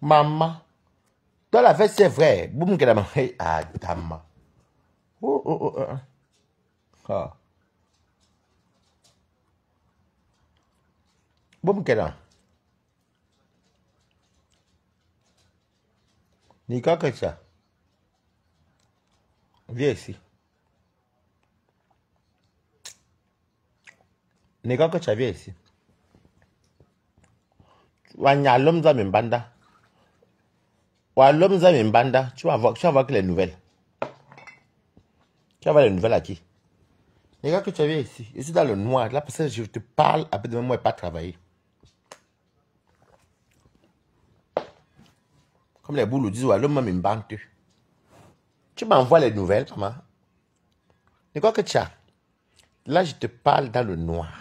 Maman. Dans la fête, c'est vrai. Boum, que la maman. Ah, dame. Oh, oh, oh, oh. Ah. Boum, que la. Nika, que ça. Viens ici. Nika, que ça, viens ici. Wanyalom za mbanda. Walom za mbanda. Tu vas voir que les nouvelles. Tu vas voir les nouvelles à qui? Nika, que tu viens ici. Ici dans le noir. Là, parce que je te parle. Après, demain, moi, je n'ai pas travaillé. Comme les boules disent, Walom mbanda. Tu m'envoies les nouvelles, maman. Nika, que tu as. Là, je te parle dans le noir.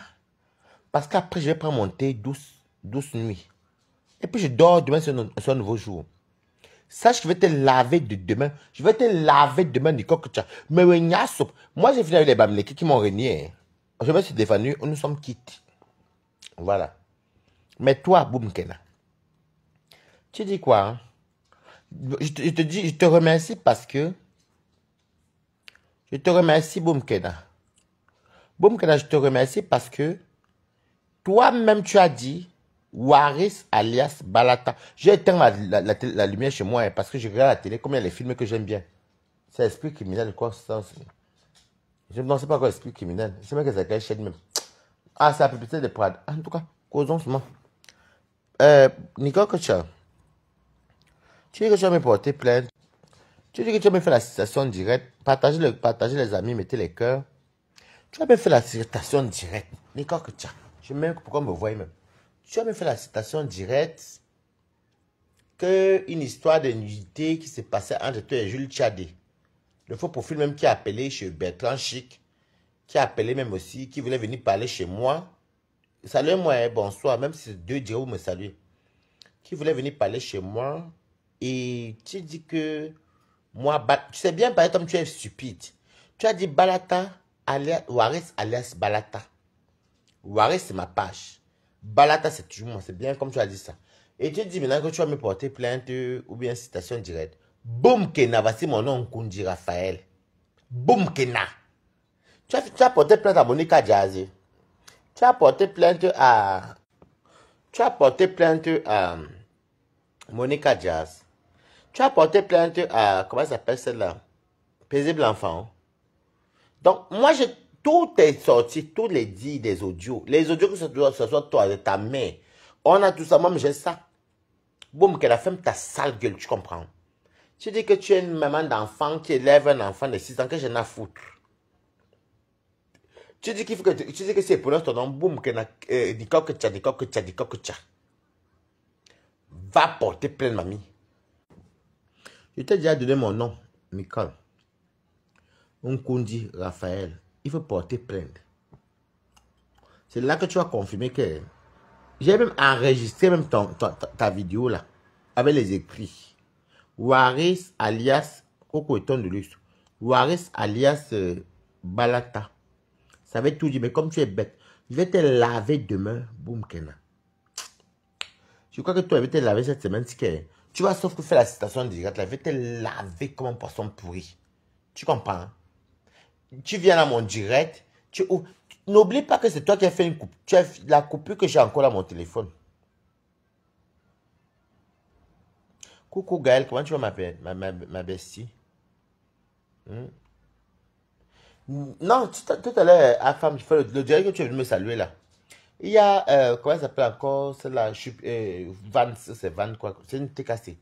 Parce qu'après, je vais prendre mon thé douce nuit. Et puis, je dors demain sur un nouveau jour. Sache que je vais te laver de demain. Je vais te laver demain, Nico. Mais moi, j'ai fini avec les Bamléki qui m'ont régné. Je me suis défendu. Nous sommes quittes. Voilà. Mais toi, Boum Kena, tu dis quoi? Hein? Je te dis, je te remercie parce que... Je te remercie, Boum Kena. Boum Kena, je te remercie parce que... Toi-même, tu as dit... Waris alias Balata. J'ai éteint la lumière chez moi hein, parce que je regarde la télé comme il y a les films que j'aime bien. C'est Esprit criminel, quoi. Je ne sais pas quoi, Esprit criminel. Je sais même que c'est quelle chaîne même. Ah, c'est la publicité de Prad. En tout cas, causons seulement. Nicole Kocha, tu dis que tu vas me porter plainte. Tu dis que tu vas me faire la citation directe. Partagez les amis, mettez les cœurs. Tu vas me faire la citation directe. Nicole Kocha, je sais même pourquoi me voyez même. Tu as me fait la citation directe que une histoire de nudité qui s'est passée entre toi et Jules Tchadé. Le faux profil même qui a appelé chez Bertrand Chic, qui a appelé même aussi, qui voulait venir parler chez moi. Salut moi, bonsoir, même si c'est deux diront vous me saluez. Qui voulait venir parler chez moi. Et tu dis que moi, tu sais bien par exemple tu es stupide. Tu as dit Balata, alias, Waris alias Balata. Waris c'est ma page. Balata, c'est toujours moi, c'est bien comme tu as dit ça. Et tu dis maintenant que tu vas me porter plainte ou bien citation directe. Boum Kena, voici mon nom, Kundi Raphaël. Boum Kena. Tu as porté plainte à Monica Diazé. Tu as porté plainte à... Tu as porté plainte à Monica Diaz. Tu as porté plainte à... Comment ça s'appelle celle-là? Paisible Enfant. Donc, moi, tout est sorti, tous les dits des audios. Les audios que ce soit toi, de ta mère. On a tout ça, moi, j'ai ça. Boum, que la femme, ta sale gueule, tu comprends? Tu dis que tu es une maman d'enfant qui élève un enfant de 6 ans, que je n'ai à foutre. Tu dis qu'il faut que tu dis que c'est pour ton nom, boum, que dit que tu as. Va porter plainte, mamie. Je t'ai déjà donné mon nom, Nicole. Nkundi Raphaël. Il faut porter plainte. C'est là que tu as confirmé que... J'ai même enregistré même ta vidéo là, avec les écrits. Waris alias Coco Eton de luxe. Waris alias Balata. Ça veut tout dire, mais comme tu es bête, je vais te laver demain, boum Kena. Je crois que toi, je vais te laver cette semaine, tu vas sauf que faire la citation directe, là, je vais te laver comme un poisson pourri. Tu comprends? Hein? Tu viens à mon direct, n'oublie pas que c'est toi qui as fait une coupe. Tu as la coupure que j'ai encore dans mon téléphone. Coucou Gaël, comment tu vas ma bestie? Non, tout à l'heure, à femme, je fais le direct que tu es venu me saluer là. Il y a, comment ça s'appelle encore, c'est la Van, c'est Van quoi, c'est une TKC.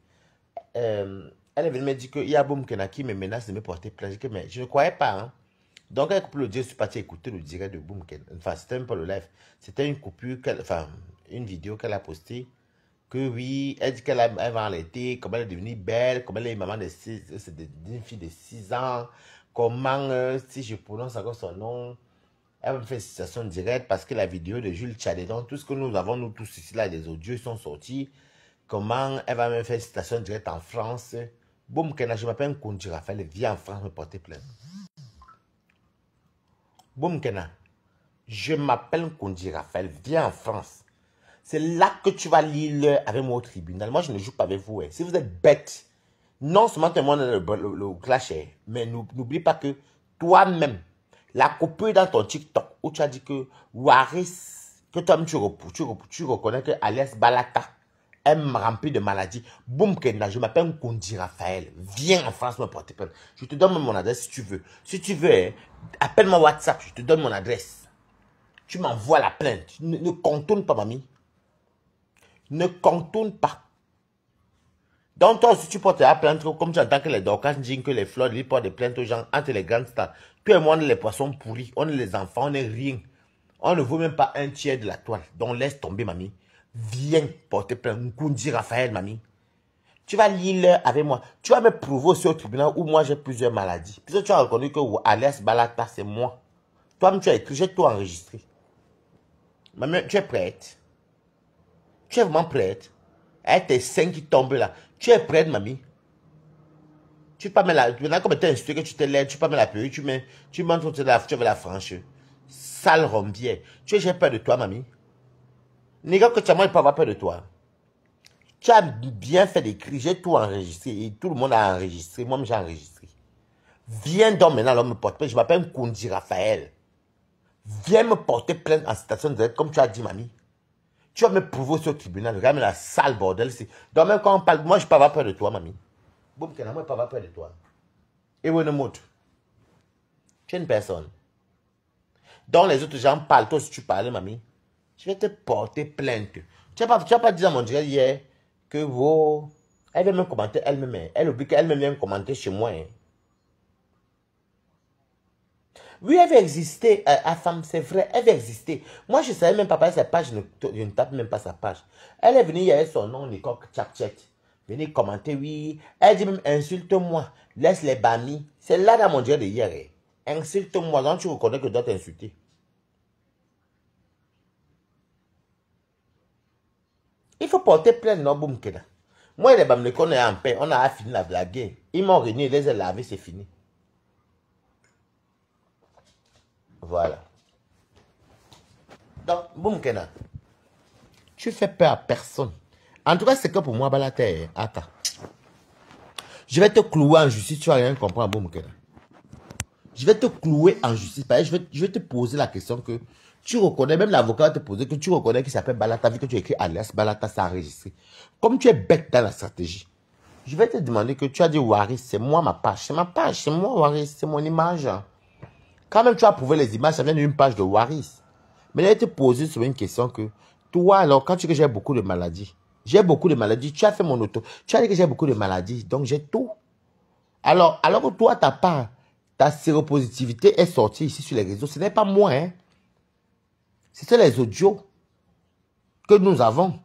Elle est venue me dire qu'il y a Boum Kena qui me menace de me porter plainte, mais je ne croyais pas. Hein. Donc, elle coupe le direct, je suis parti écouter le direct de Boum Kena. Enfin, c'était même pas le live, c'était une coupure, enfin, une vidéo qu'elle a postée. Que oui, elle dit qu'elle va allaiter, comment elle est devenue belle, comment elle est maman d'une fille de 6 ans, comment, si je prononce encore son nom, elle me fait une citation directe parce que la vidéo de Jules Tchadédon, tout ce que nous avons, nous tous ici, là, les audios sont sortis, comment elle va me faire une citation directe en France. Boum, Kena, je m'appelle Nkundi Raphaël, viens en France me porter plainte. Boum, Kena, je m'appelle Nkundi Raphaël, viens en France. C'est là que tu vas lire avec moi au tribunal. Moi, je ne joue pas avec vous. Si vous êtes bête, non seulement tout le monde a le clash, mais n'oublie pas que toi-même, la copie dans ton TikTok où tu as dit que Waris, que toi-même tu reconnais que Alias Balata est rempli de maladies. Boum Kenda, je m'appelle Kondi Raphaël. Viens en France me porter plainte. Je te donne mon adresse si tu veux. Si tu veux, appelle-moi WhatsApp, je te donne mon adresse. Tu m'envoies la plainte. Ne contourne pas, mamie. Ne contourne pas. Donc toi aussi tu portes la plainte comme tu entends que les Dorcas disent que les fleurs ils portent des plaintes aux gens entre les grandes stars. Toi et moi on est les poissons pourris, on est les enfants, on n'est rien. On ne vaut même pas un tiers de la toile. Donc laisse tomber mamie. Viens porter plainte. Nkundi Raphaël mamie. Tu vas lire avec moi. Tu vas me prouver aussi au tribunal où moi j'ai plusieurs maladies. Puisque tu as reconnu que Alias Balata c'est moi. Toi-même tu as écrit, j'ai tout enregistré. Mamie, tu es prête? Tu es vraiment prête? Avec tes seins qui tombent là. Tu es prête, mamie? Tu peux pas mettre la... Maintenant, comme tu es instruit que tu te lèves, tu peux pas mettre la perruque, tu montres que tu veux la franche. Sale rombière. J'ai peur de toi, mamie. Négat que tu as, moi, je peux avoir peur de toi. Tu as bien fait d'écrire, j'ai tout enregistré. Et tout le monde a enregistré. Moi-même, j'ai enregistré. Viens donc maintenant, l'homme me porte plainte. Je m'appelle Kondi Raphaël. Viens me porter plainte en citation directe, comme tu as dit, mamie. Tu vas me prouver sur le tribunal. Regarde la sale bordel. Donc même quand on parle, moi je peux pas avoir peur de toi, mamie. Boum, moi je peux pas avoir peur de toi. Et où est le mot? Tu es une personne. Donc les autres gens parlent, toi si tu parles, mamie. Je vais te porter plainte. Tu n'as pas dit à mon direct hier que vous... Elle vient me commenter elle-même. Elle oublie qu'elle-même vient me commenter chez moi. Hein. Oui, elle va exister, la femme, c'est vrai, elle va exister. Moi, je ne savais même pas sa page, je ne tape même pas sa page. Elle est venue, il y avait son nom, Nicole Tchak-Tchek. Venez commenter, oui. Elle dit même, insulte-moi, laisse les bamis. C'est là dans mon dieu de hier. Hein. Insulte-moi, donc tu reconnais que tu dois t'insulter. Il faut porter plainte, non, boum, kena. Moi, les bamis, on est en paix, on a fini la blague. Ils m'ont réuni, ils les ont lavés, c'est fini. Voilà. Donc, boum, kena. Tu fais peur à personne. En tout cas, c'est que pour moi, Balata, attends. Je vais te clouer en justice, tu vas rien comprendre, boum, kena. Je vais te clouer en justice. Je vais te poser la question que tu reconnais, même l'avocat va te poser que tu reconnais qu'il s'appelle Balata, vu que tu as écrit alias Balata, ça enregistré. Comme tu es bête dans la stratégie, je vais te demander que tu as dit Waris, c'est moi ma page. C'est ma page, c'est moi Waris, c'est mon image. Quand même tu as prouvé les images, ça vient d'une page de Waris. Mais je vais te poser sur une question que toi, alors, quand tu dis que j'ai beaucoup de maladies, tu as fait mon auto, tu as dit que j'ai beaucoup de maladies, donc j'ai tout. Alors que toi, ta séropositivité est sortie ici sur les réseaux, ce n'est pas moi, hein. C'est les audios que nous avons.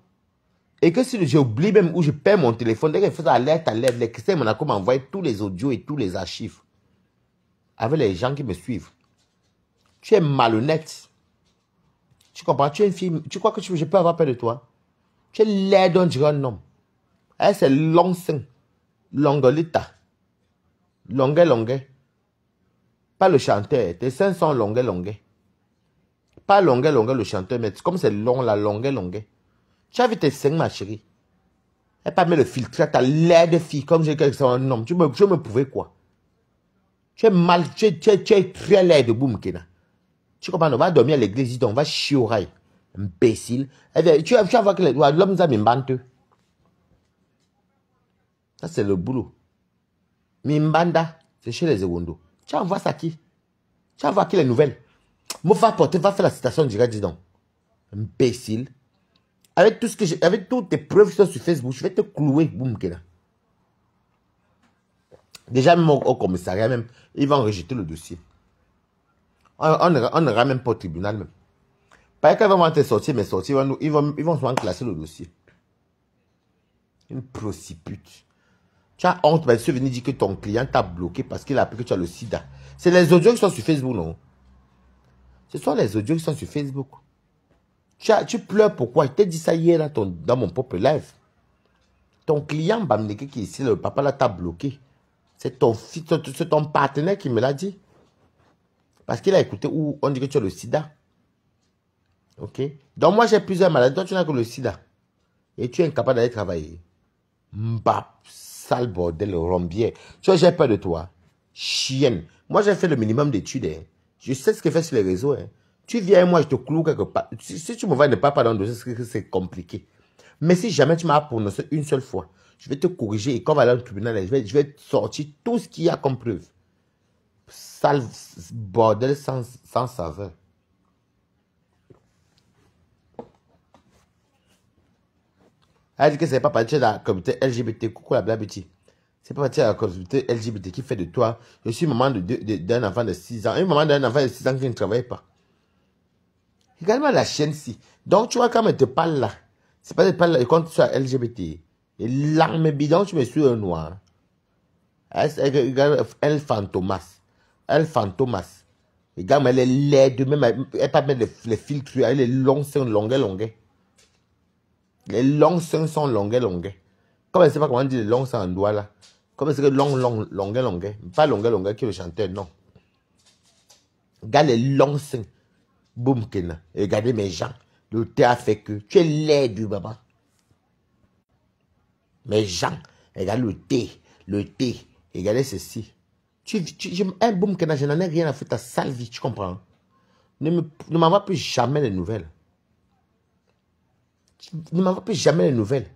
Et que si j'oublie même ou je perds mon téléphone, dès que je fais alerte, les Christians Monaco m'envoient tous les audios et tous les archives. Avec les gens qui me suivent. Tu es malhonnête. Tu comprends? Tu es une fille. Tu crois que je peux avoir peur de toi? Tu es laid d'un dirait un homme. Elle, c'est long sein. Longolita. Longuet. Pas le chanteur. Tes seins sont longuet. Pas longuet le chanteur, mais comme c'est long, la longuet. Tu as vu tes seins, ma chérie? Elle pas mis le filtre. T'as l'air de fille, comme j'ai dit que c'est un homme. Tu me pouvais quoi? Tu es mal, tu es très laid de boum, Kena. Tu comprends? On va dormir à l'église, on va chier au rail. Imbécile. Tu vas voir que l'homme nous a mis mbante. Ça, c'est le boulot. Mimbanda, c'est chez les Ewondo. Tu envoies ça qui? Tu envoies qui les nouvelles? Moi, va faire la citation directe, dis donc. Imbécile. Avec toutes tes preuves qui sont sur Facebook, je vais te clouer, boum, Kena. Déjà, même au commissariat, même, ils vont rejeter le dossier. On ne ramène pas au tribunal, même. Pas qu'ils vont te sortir, mais sortir, ils vont souvent classer le dossier. Une prostitue. Tu as honte, mais tu es venu dire que ton client t'a bloqué parce qu'il a appris que tu as le sida. C'est les audios qui sont sur Facebook, non? Ce sont les audios qui sont sur Facebook. Tu pleures pourquoi? Je t'ai dit ça hier dans mon propre live. Ton client, Bamneke, qui est ici, le papa là t'a bloqué. C'est ton partenaire qui me l'a dit. Parce qu'il a écouté où on dit que tu as le sida. Ok? Donc, moi, j'ai plusieurs maladies. Toi, tu n'as que le sida. Et tu es incapable d'aller travailler. Mbap, sale bordel, rombier. Tu vois, j'ai peur de toi. Chienne. Moi, j'ai fait le minimum d'études. Hein. Je sais ce que fait sur les réseaux. Hein. Tu viens et moi, je te cloue quelque part. Si tu me vois ne pas dans le dossier, c'est compliqué. Mais si jamais tu m'as prononcé une seule fois, je vais te corriger et quand on va aller au tribunal, je vais sortir tout ce qu'il y a comme preuve. Sale bordel sans saveur. Elle dit que c'est pas parti de la communauté LGBT. Coucou la blague petit. C'est pas parti de la communauté LGBT qui fait de toi. Je suis maman d'un enfant de 6 ans. Une maman d'un enfant de 6 ans qui ne travaille pas. Regarde-moi la chienne-ci. Donc, tu vois, quand elle te parle là, c'est pas de parler quand tu sois LGBT. Et l'arme bidon, tu me suis un noir. Elle fantomas. Elle fantomas. Regarde, elle est laide, même, elle pas mettre les filtres, elle est longue, c'est une longueur. Les longs seins sont longueurs. Comme elle ne sait pas comment dire les longs seins en doigt là. Comme c'est que longueur. Pas longueur qui est le chanteur, non. Regarde les longs seins. Boum, Kena. Regardez mes gens. Le thé a fait que. Tu es laid du baba. Mes gens. Regarde le thé. Regardez ceci. Un boum, Kena, je n'en ai rien à foutre ta sale vie, tu comprends? Ne m'envoie plus jamais les nouvelles. Ne m'envoie plus jamais les nouvelles.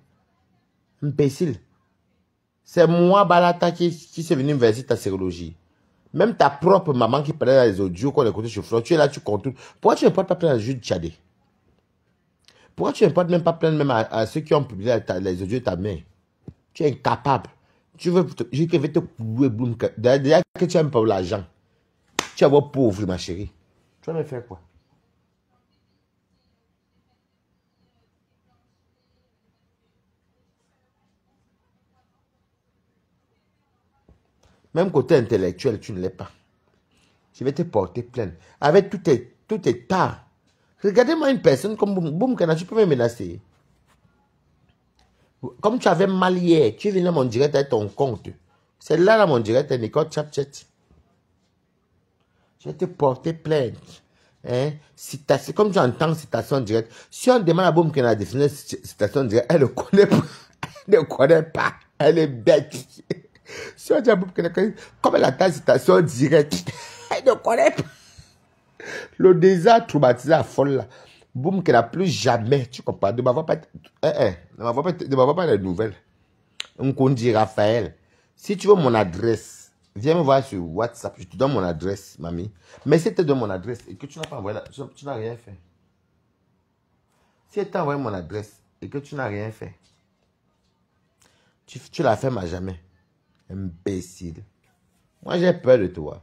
Imbécile. C'est moi, Balata, qui suis venu vérifier ta sérologie. Même ta propre maman qui parlait dans les audios qu'on écoutait sur Flore, tu es là, tu contrôles. Pourquoi tu ne portes pas plainte à Jules Tchadé? Pourquoi tu ne portes même pas plainte même à ceux qui ont publié les audios de ta mère? Tu es incapable. Je vais te couler, Bloom. Déjà que tu n'aimes pas l'argent. Tu es pauvre, ma chérie. Tu vas me faire quoi? Même côté intellectuel, tu ne l'es pas. Je vais te porter plainte. Avec tout tes tas. Regardez-moi une personne comme Boum Kana, tu peux me menacer. Comme tu avais mal hier, tu es venu à mon direct avec ton compte. C'est là mon direct, Nicole Chapchet. Je vais te porter plainte. Hein? C'est comme tu entends citation directe. Si on demande à Boum Kana la définition de citation directe, elle ne connaît pas. Elle ne connaît pas. Elle est bête. Si on dit à Boum Kana, comme elle attend citation directe, elle ne connaît pas. Le désert traumatisé à folle là. Boum, qu'elle n'a plus jamais, tu comprends, ne m'envoie pas, ne m'envoie pas les nouvelles. On dit Raphaël, si tu veux mon adresse, viens me voir sur WhatsApp, je te donne mon adresse, mamie. Mais si tu te donne mon adresse et que tu n'as pas envoyé, tu n'as rien fait. Si elle t'a envoyé mon adresse et que tu n'as rien fait, tu la fermes à jamais. Imbécile. Moi, j'ai peur de toi.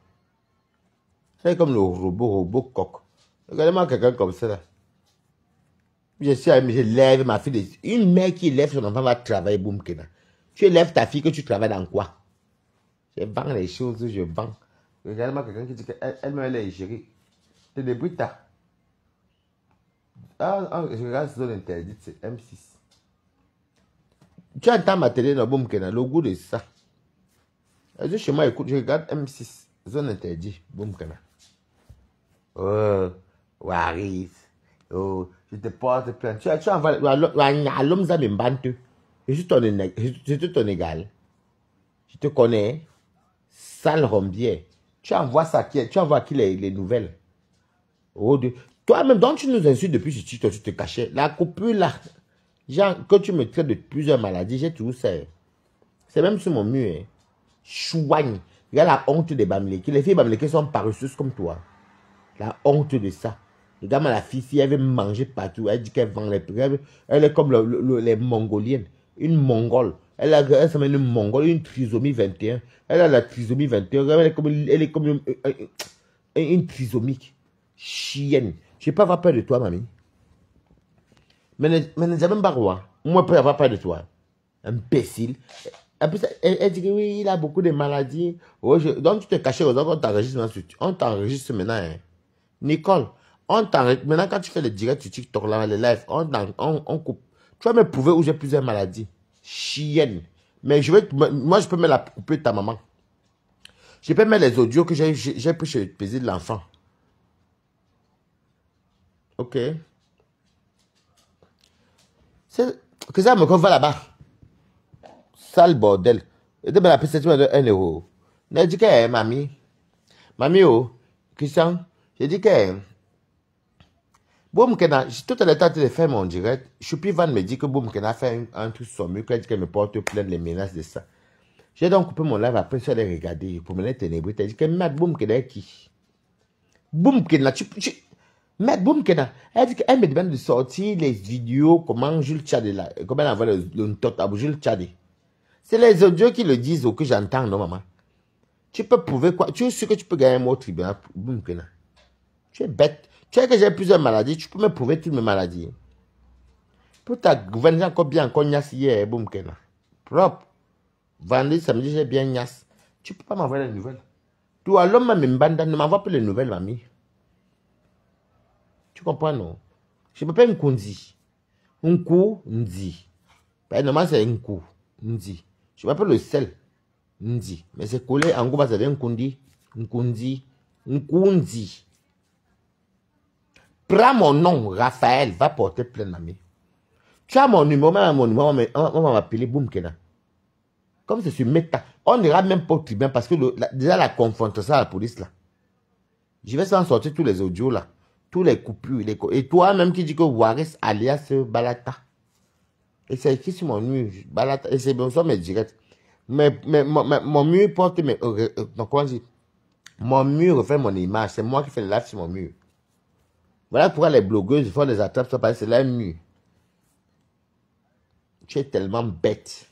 C'est comme le robot coq. Regardez-moi quelqu'un comme ça là. Je lève ma fille. Une mère qui lève son enfant va travailler, boum, Kena. Tu élèves ta fille que tu travailles dans quoi? Je vends les choses, je vends. Regarde-moi quelqu'un qui dit qu'elle-même elle est chérie. Te débrouille ta. Je regarde zone interdite, c'est M6. Tu entends ma télé dans boum, Kena, le goût de ça. Elle dit chez moi, écoute, je regarde M6, zone interdite, boum, Kena. Oh, Waris. Oh, je te porte plainte. Tu envoies l'homme ça me bante. Je suis ton égal. Je te connais. Sale rombier. Tu envoies ça tu envoies à qui les nouvelles. Oh, toi-même, donc tu nous insultes depuis que tu te cachais. La coupure là. Genre, que tu me traites de plusieurs maladies, j'ai tout ça. C'est même sur mon mur. Hein. Chouagne. Il y a la honte des Bamileke. Les filles Bamileke sont paresseuses comme toi. La honte de ça. Regarde-moi la fille, si elle veut manger partout, elle dit qu'elle vend les prix. Elle est comme les Mongoliennes. Une Mongole. Elle s'appelle une Mongole, une trisomie 21. Elle a la trisomie 21. Elle est comme une trisomique. Chienne. Je ne vais pas avoir peur de toi, mamie. Mais ne dis même pas quoi. Moi, je peux avoir peur de toi. Imbécile. Elle dit que oui, il a beaucoup de maladies. Oh, donc, tu te caches aux autres, on t'enregistre maintenant. Hein. Nicole, maintenant quand tu fais le direct sur TikTok, là, les lives, on coupe. Tu vas me prouver où j'ai plusieurs maladies. Chienne. Mais moi, je peux me la couper de ta maman. Je peux mettre les audios que j'ai pris chez le plaisir de l'enfant. Ok. Que ça me va là-bas. Sale bordel. Et de la piste, tu m'as donné 1 euro. Je dis que, mamie. Mamie, oh, Christian, je dis que. Boum Kena, tout à l'heure, de faire mon direct. Choupi Van me dit que Boum Kena fait un truc sur mur, qu'elle dit qu'elle me porte plainte les menaces de ça. J'ai donc coupé mon live après, je l'ai regardé pour me les ténébrer. Elle dit que Matt Boum Kena est qui? Boum Kena, Matt Boum Kena, elle dit qu'elle me demande de sortir les vidéos, comment Jules Tchadé là, comment elle envoie le tot à Jules Tchadé. C'est les audios qui le disent ou que j'entends, non, maman. Tu peux prouver quoi? Tu es sûr que tu peux gagner un mot au tribunal, Boum Kena? Tu es bête. Tu sais que j'ai plusieurs maladies, tu peux me prouver toutes mes maladies. Pour ta gouvernement encore bien, encore niasse hier, Boum Kena. Propre. Vendredi, samedi, j'ai bien niasse. Tu peux pas m'envoyer les nouvelles. Toi, l'homme même banda, ne m'envoie pas les nouvelles, mamie. Tu comprends, non? Je m'appelle Nkundi. Nku, Ndi. Normalement, c'est Nku, Ndi. Je m'appelle le sel, Ndi. Mais c'est collé en gros, ça devient Nkundi, Nkundi, Nkundi. Prends mon nom, Raphaël, va porter plainte, mamie. Tu as mon numéro, on va m'appeler Boum Kena. Comme c'est sur Meta, on n'ira même pas au tribunal parce que déjà la confrontation à la police là. Je vais s'en sortir tous les audios là, tous les coupures, et toi-même qui dis que Waris alias Balata. Et c'est écrit sur mon mur, Balata, et c'est bien sûr mes directs. Mais mon mur porte mes. Donc, comment dire? Mon mur refait mon image, c'est moi qui fais le live sur mon mur. Voilà pourquoi les blogueuses font des attrapes, ça c'est la mur. Tu es tellement bête.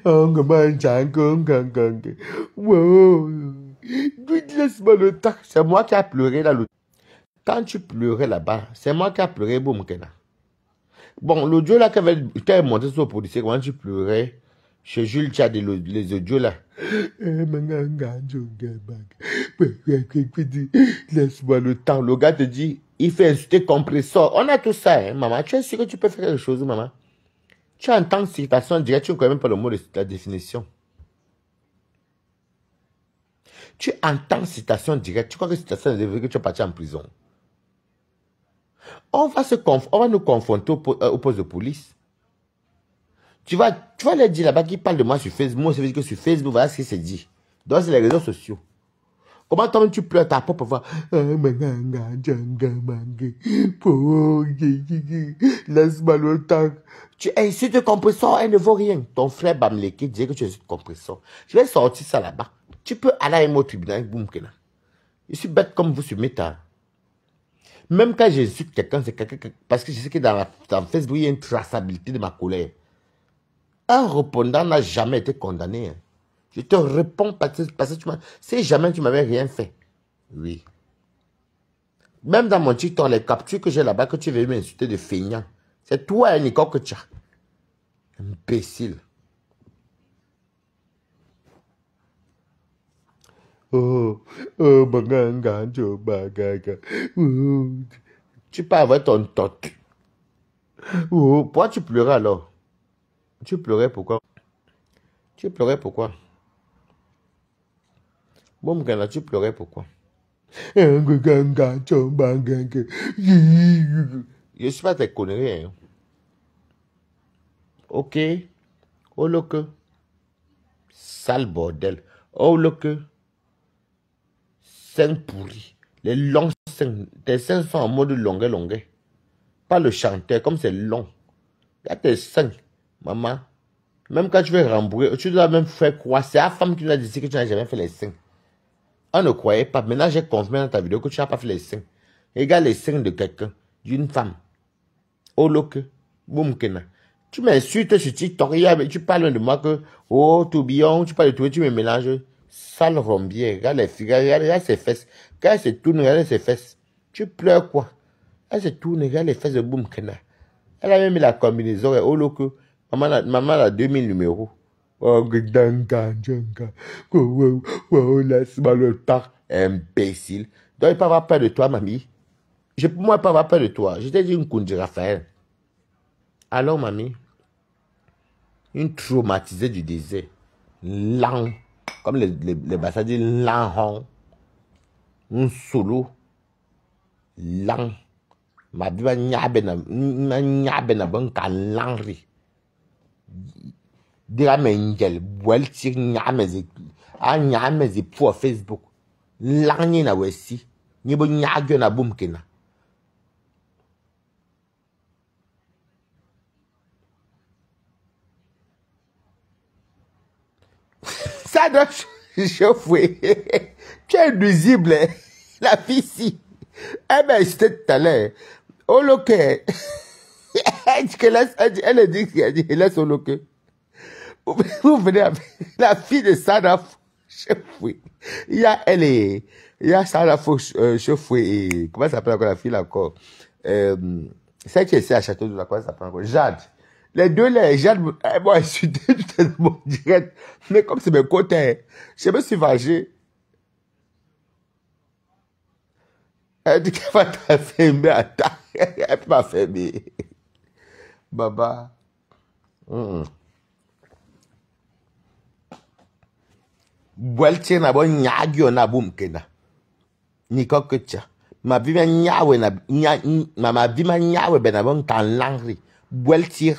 Wow. Laisse-moi le temps. C'est moi qui a pleuré là. Quand tu pleurais là-bas, c'est moi qui a pleuré, Boum Kena. Bon, l'audio là qu'elle avait monté sur le policier, comment tu pleurais chez Jules Tchad, les audios là. Laisse-moi le temps. Le gars te dit, il fait insulter compresseur. On a tout ça, hein, maman. Tu es sûr que tu peux faire quelque chose, maman? Tu entends citation directe, tu ne connais même pas le mot de la définition. Tu entends citation directe, tu crois que citation directe, que tu es parti en prison. On va nous confronter au poste de police. Tu vas leur dire là-bas qui parle de moi sur Facebook. Moi, je veux dire que sur Facebook, voilà ce qui se dit. Donc, c'est les réseaux sociaux. Comment toi tu pleures ta propre voix? Laisse-moi le temps. Tu insultes le compresseur, elle ne vaut rien. Ton frère Bamleke dit que tu insultes le compresseur. Je vais sortir ça là-bas. Tu peux aller au tribunal, Boum Kena. Je suis bête comme vous sur Meta. Même quand j'insulte quelqu'un, c'est quelqu'un. Parce que je sais que dans Facebook, il y a une traçabilité de ma colère. Un répondant n'a jamais été condamné. Hein. Je te réponds parce que tu m'as... Si jamais tu m'avais rien fait. Oui. Même dans mon TikTok, les captures que j'ai là-bas, que tu veux m'insulter de feignant. C'est toi, Nico, que tu as. Imbécile. Tu peux avoir ton tot. Pourquoi tu pleurais alors? Tu pleurais pourquoi? Tu pleurais pourquoi? Bon, tu pleurais pourquoi? Je suis pas tes conneries. Hein. Ok. Oh, look. Sale bordel. Oh, look. Seins pourris. Les longs seins. Tes seins sont en mode longueur. Pas le chanteur, comme c'est long. Il y a tes seins, maman. Même quand tu veux rembourrer, tu dois même faire quoi? C'est la femme qui nous a dit que tu n'as jamais fait les seins. On ne croyait pas. Maintenant, j'ai confirmé dans ta vidéo que tu n'as pas fait les seins. Regarde les seins de quelqu'un, d'une femme. Oh, look. Boum Kena. Tu m'insultes sur TikTok, tu parles de moi que, oh, tourbillon, tu parles de tout, tu me mélanges. Sale rombier, regarde les filles, regarde ses fesses. Quand elle se tourne, regarde ses fesses. Tu pleures quoi? Elle se tourne, regarde les fesses de Boum Kena. Elle a même mis la combinaison, oh, look. Maman a 2000 numéros. Oh, laisse-moi le temps, imbécile. Donc, il peut avoir peur de toi, mamie. Moi, pas avoir peur de toi. Je t'ai dit une Nkundi Raphaël. Alors, mamie, une traumatisée du désert. Lent. Comme les Bassa disent, lent. Un solo. Lent. Ma vie va nyabe na bon kan langri. Dira mengel bwel tir nyame zi pour Facebook. Langni na wesi. Ni bo nyagyo na boom kena. Ça doit chauffer. Tu es nuisible, la fille ici. Eh ben, c'était tout à l'heure. Au loquet. Elle a dit qu'elle laisse au loquet. Vous venez avec la fille de Sadaf Chefoué. Il y a Sadaf Chefoué et comment ça s'appelle encore la fille là encore? Celle qui est ici à Château de la quoi ça s'appelle encore? Jade. Les deux là, Jade, elles m'ont insulté tout à l'heure direct. Mais comme c'est mes côtés, je me suis vengé. Elle dit qu'elle va t'affermer, attends. Elle peut m'affermer. Baba. Boelche na bon nyagyo na boom kena. Niko kecha. Ma vie ma nyawe na ma vie ma nyawe ben na bon kan langri. Boelche.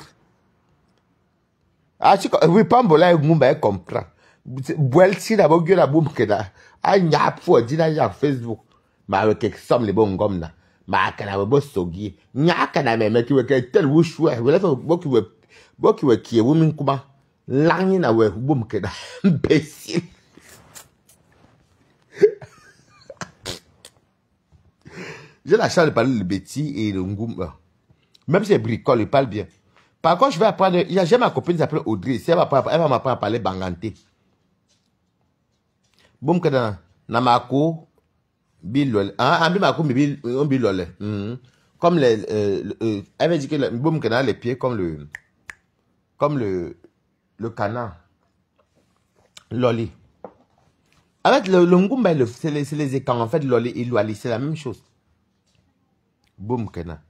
Ah tu oui pambola ngumba e comprend. Boelche na bon gyo na boom kena. A nyap fo di na ya Facebook. Ma avec somme les bon gomme na. Ma kana bo sogi. Nyaka na me ki we ke tel wu shwe. We la fo bo ki we ki e wu min kuma. Langni na we boom kena. Imbécile. J'ai la chance de parler le Betty et le Ngoumba. Même si elle bricole, il parle bien. Par contre, je vais apprendre. J'ai ma copine qui s'appelle Audrey. Elle va m'apprendre à parler banganté. Boum, que dans Namako, Bilole. Ah, Mako, Bilole. Comme les. Elle m'a dit que boum, que dans les pieds, comme le canard. Loli. Avec le Ngoumba, c'est les écarts. En fait, Loli et Loli, c'est la même chose. Boum, Kena.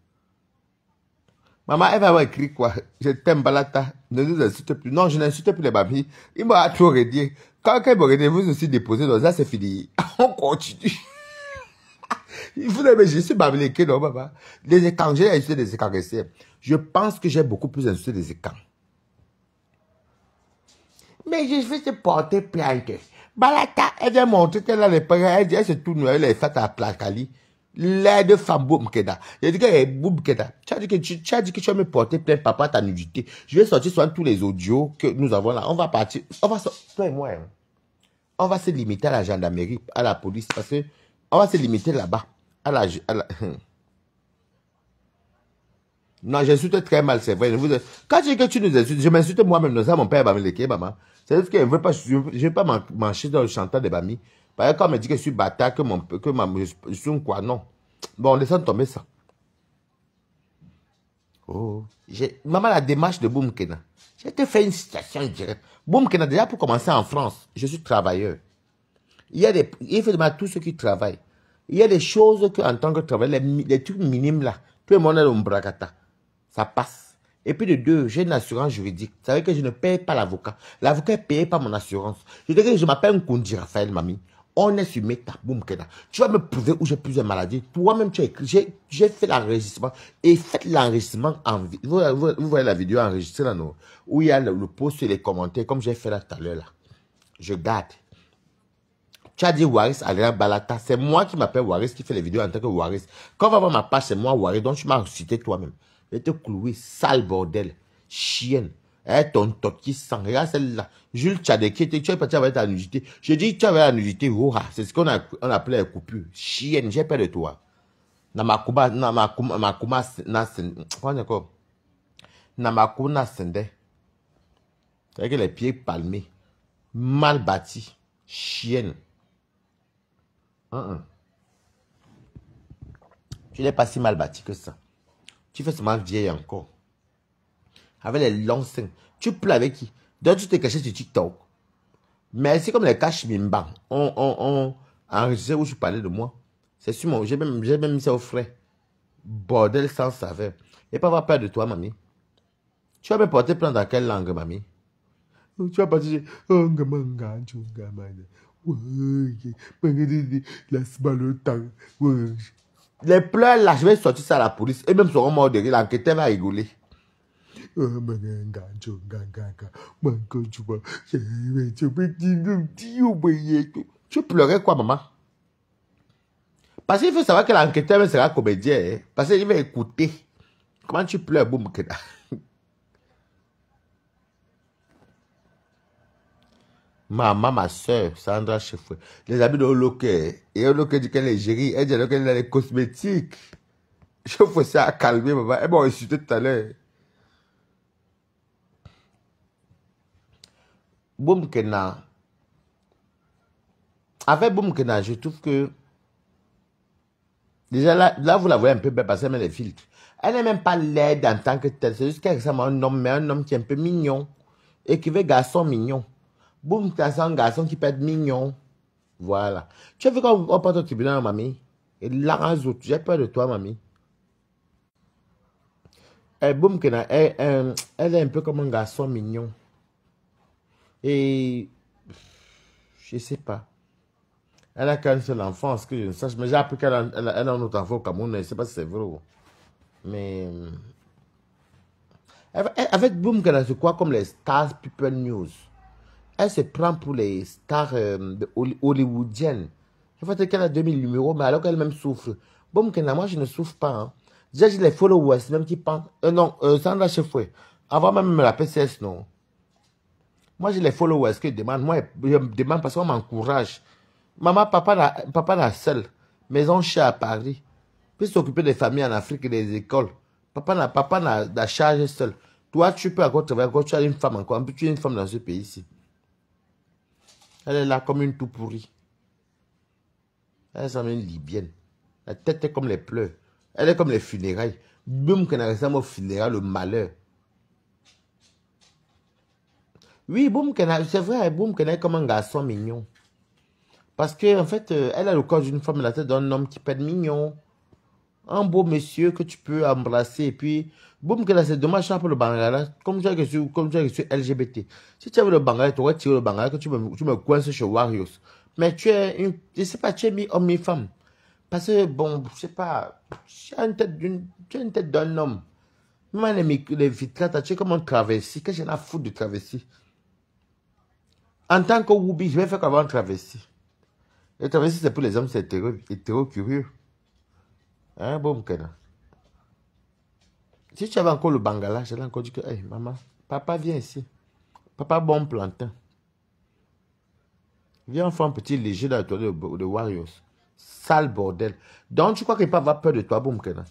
Maman, elle va écrire quoi? Je t'aime, Balata. Ne nous insulte plus. Non, je n'insulte plus les mamies. Il m'a trop redit. Quand elle m'aurait dit, vous aussi déposé dans ça, c'est fini. On continue. Il faut mais je suis bablé, non, maman. Les écarts, j'ai insulté des écarts. Je pense que j'ai beaucoup plus insulté des écarts. Mais je vais te porter plainte. Balata, elle vient montrer qu'elle a les parents. Elle dit, elle se tourne, elle est faite à Placali. Les deux femmes boum keda. J'ai dit que boum keda. Tu as dit que tu vas me porter plainte papa ta nudité. Je vais sortir sur tous les audios que nous avons là. On va partir. Toi et moi, hein, on va se limiter à la gendarmerie, à la police, parce que on va se limiter là-bas. Non, j'insulte très mal, c'est vrai. Quand tu dis que tu nous insultes, je m'insulte moi-même. Non, ça, mon père va me léquer, maman. C'est juste que je ne veux pas marcher dans le chanteur de Bami. Par exemple, quand on me dit que je suis bâtard, je suis un quoi, non. Bon, on laisse tomber ça. Oh. Maman, la démarche de Boum Kena. J'ai te fait une citation directe. Boum Kena, déjà pour commencer en France, je suis travailleur. Il faut demander à tous ceux qui travaillent. Il y a des choses que, en tant que travailleur, les trucs minimes là, tout le monde a l'ombragata. Ça passe. Et puis de deux, j'ai une assurance juridique. Ça veut dire que je ne paye pas l'avocat. L'avocat est payé par mon assurance. Je dis que je m'appelle Nkundi Raphaël, mamie. On est sur Meta, boum, Kena. Tu vas me prouver où j'ai plusieurs maladies. Toi-même, tu as écrit. J'ai fait l'enregistrement. Et faites l'enregistrement en vidéo. Vous voyez la vidéo enregistrée là, non? Où il y a le post et les commentaires, comme j'ai fait là tout à l'heure là. Je garde. Tu as dit Waris Adrien Balata. C'est moi qui m'appelle Waris, qui fait les vidéos en tant que Waris. Quand on va voir ma page, c'est moi Waris. Donc tu m'as cité toi-même. Je vais te clouer, sale bordel. Chienne. Ton tot qui sent. Regarde celle-là. Jules Tchadeki, tu es parti avec ta nudité. Je dis, tu avais la nudité. C'est ce qu'on appelait la coupure. Chienne, j'ai peur de toi. Namakuma, Namakuna Sende. Avec les pieds palmés. Mal bâti. Chienne. Tu n'es pas si mal bâti que ça. Tu fais seulement vieille encore. Avec les longs seins. Tu plais avec qui? Donc tu t'es caché sur TikTok. Mais c'est comme les caches Mimba. On enregistré où je parlais de moi. C'est sur mon. J'ai même mis ça au frais. Bordel sans saveur. Et pas avoir peur de toi, mamie. Tu vas me porter plainte dans quelle langue, mamie? Tu vas pas dire. Laisse-moi le temps. Les pleurs là, je vais sortir ça à la police. Et même seront morts de rire, l'enquêteur va rigoler. Tu pleurais quoi, maman? Parce qu'il faut savoir que l'enquêteur sera comédien. Hein? Parce qu'il va écouter. Comment tu pleures, boum, Kena? Maman, ma soeur, Sandra Chefoué. Les amis de Oloke. Et Oloke dit qu'elle est gérie. Elle dit qu'elle a les cosmétiques. Je faut ça à calmer, maman. Elle m'a insulté tout à l'heure. Boum, Kena. Avec Boum, Kena, je trouve que déjà là, vous la voyez un peu belle parce qu'elle met les filtres. Elle n'est même pas laide en tant que telle. C'est juste qu'elle ressemble à un homme, mais un homme qui est un peu mignon. Et qui veut garçon mignon. Boum, tu as un garçon qui peut être mignon. Voilà. Tu as vu quand on porte au tribunal, mamie? Et là, j'ai peur de toi, mamie. Et boum, elle est un peu comme un garçon mignon. Et je sais pas. Elle a qu'un seul enfant, ce que je ne sache. Mais j'ai appris qu'elle a un autre enfant au Cameroun. Je ne sais pas si c'est vrai. Mais avec Boom Kena, c'est quoi comme les Stars People News? Elle se prend pour les stars hollywoodiennes. Il faut qu'elle a 2000 numéros, mais alors qu'elle-même souffre. Boum Kena, moi je ne souffre pas. Hein. J'ai les followers, même qui pensent. Non, Sandra Chefoué. Avant même la PCS, non. Moi j'ai les followers qui demandent. Moi je demande parce qu'on m'encourage. Maman, papa n'a seul. Maison chère à Paris. Puis s'occuper des familles en Afrique et des écoles. Papa n'a charge seul. Toi, tu peux encore travailler, encore tu as une femme encore. En plus, tu es une femme dans ce pays-ci. Elle est là comme une tout pourrie. Elle est une libyenne. La tête est comme les pleurs. Elle est comme les funérailles. Boum, qu'elle ressemble aux funérailles, le malheur. Oui, Boum, c'est vrai, Boum, qu'elle est comme un garçon mignon. Parce qu'en fait, elle a le corps d'une femme et la tête d'un homme qui peut être mignon. Un beau monsieur que tu peux embrasser. Et puis, boum, que là, c'est dommage pour le Bangala. Comme tu as que je suis LGBT. Si tu avais le Bangala, tu aurais tiré le Bangala, que tu me coinces chez Warriors. Mais tu es une, je sais pas, tu es mi-homme, mi-femme. Parce que, bon, je sais pas, tu as une tête d'un homme. Même les vitrates, tu es comme un travesti. Qu'est-ce que j'en ai à foutre de travesti? En tant que Woubi, je vais faire comme un travesti. Le travesti, c'est pour les hommes, c'est hétéro curieux. Hein, bon, Kena. Si tu avais encore le Bangala, j'allais encore dire que, hey, maman, papa, viens ici. Papa, bon plantain. Viens faire un petit léger dans le toilette de Warriors. Sale bordel. Donc, tu crois qu'il peut avoir peur de toi, boum, Kena?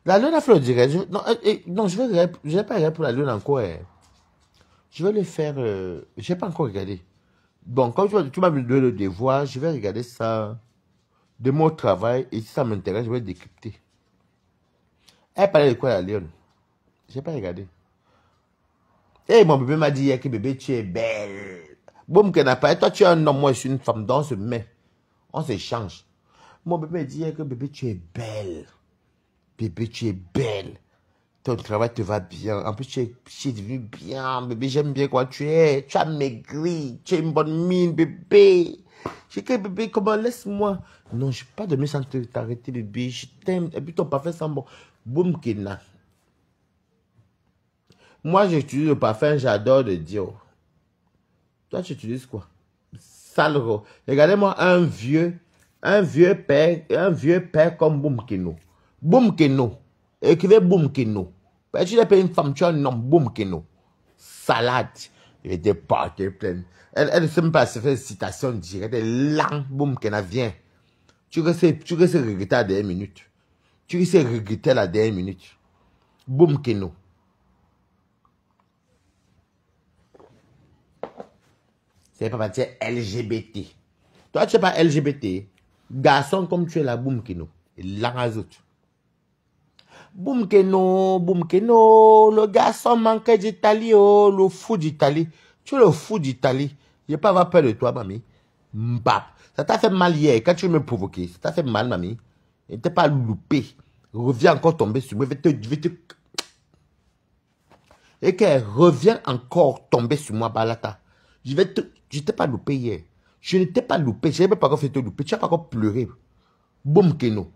La lune a fait le direct. Non, je vais pas regarder pour la lune encore. Je vais le faire. Je n'ai pas encore regardé. Bon, comme tu m'as donné le devoir, je vais regarder ça de mon travail. Et si ça m'intéresse, je vais décrypter. Elle parlait de quoi, la lune? Je n'ai pas regardé. Et mon bébé m'a dit hier que bébé, tu es belle. Boum, qu'elle n'a pas. Toi, tu es un homme, moi, je suis une femme. Donc, on se met. On s'échange. Mon bébé dit hier que bébé, tu es belle. Bébé, tu es belle. Ton travail te va bien. En plus, tu es devenu bien. Bébé, j'aime bien comment tu es. Tu as maigri. Tu as une bonne mine, bébé. J'ai dit, bébé, comment laisse-moi. Non, je ne suis pas de sans t'arrêter, bébé. Je t'aime. Et puis, ton parfum sent bon. Boum, Kena. Moi, j'utilise le parfum, j'adore de Dior. Toi, tu utilises quoi? Sale. Regardez-moi un vieux père comme Boumkeno. Boumkeno. Écrivez Boumkeno. Tu n'es pas une femme, tu es un homme, Boumkeno. Salade. Elle était partie pleine. Elle ne sait même pas se faire citation directe. Elle est lente, Boumkena, viens. Tu restes regretter à la dernière minute. Tu restes regretter à la dernière minute. Boumkeno. C'est pas partir LGBT. Toi, tu n'es pas LGBT. Garçon comme tu es là, Boumkeno. Et là, autres. Boumkeno, le garçon manqué d'Italie, oh, le fou d'Italie. Tu es le fou d'Italie. Je n'ai pas avoir peur de toi, mamie. Mbap. Ça t'a fait mal hier. Quand tu veux me provoquer, ça t'a fait mal, mamie. Et t'es pas loupé. Reviens encore tomber sur moi. Et qu'elle revient encore tomber sur moi, Balata. Je t'ai pas loupé hier. Je ne t'ai pas loupé. Je n'ai même pas encore fait te louper. Tu n'as pas encore pleuré. Boum, Keno.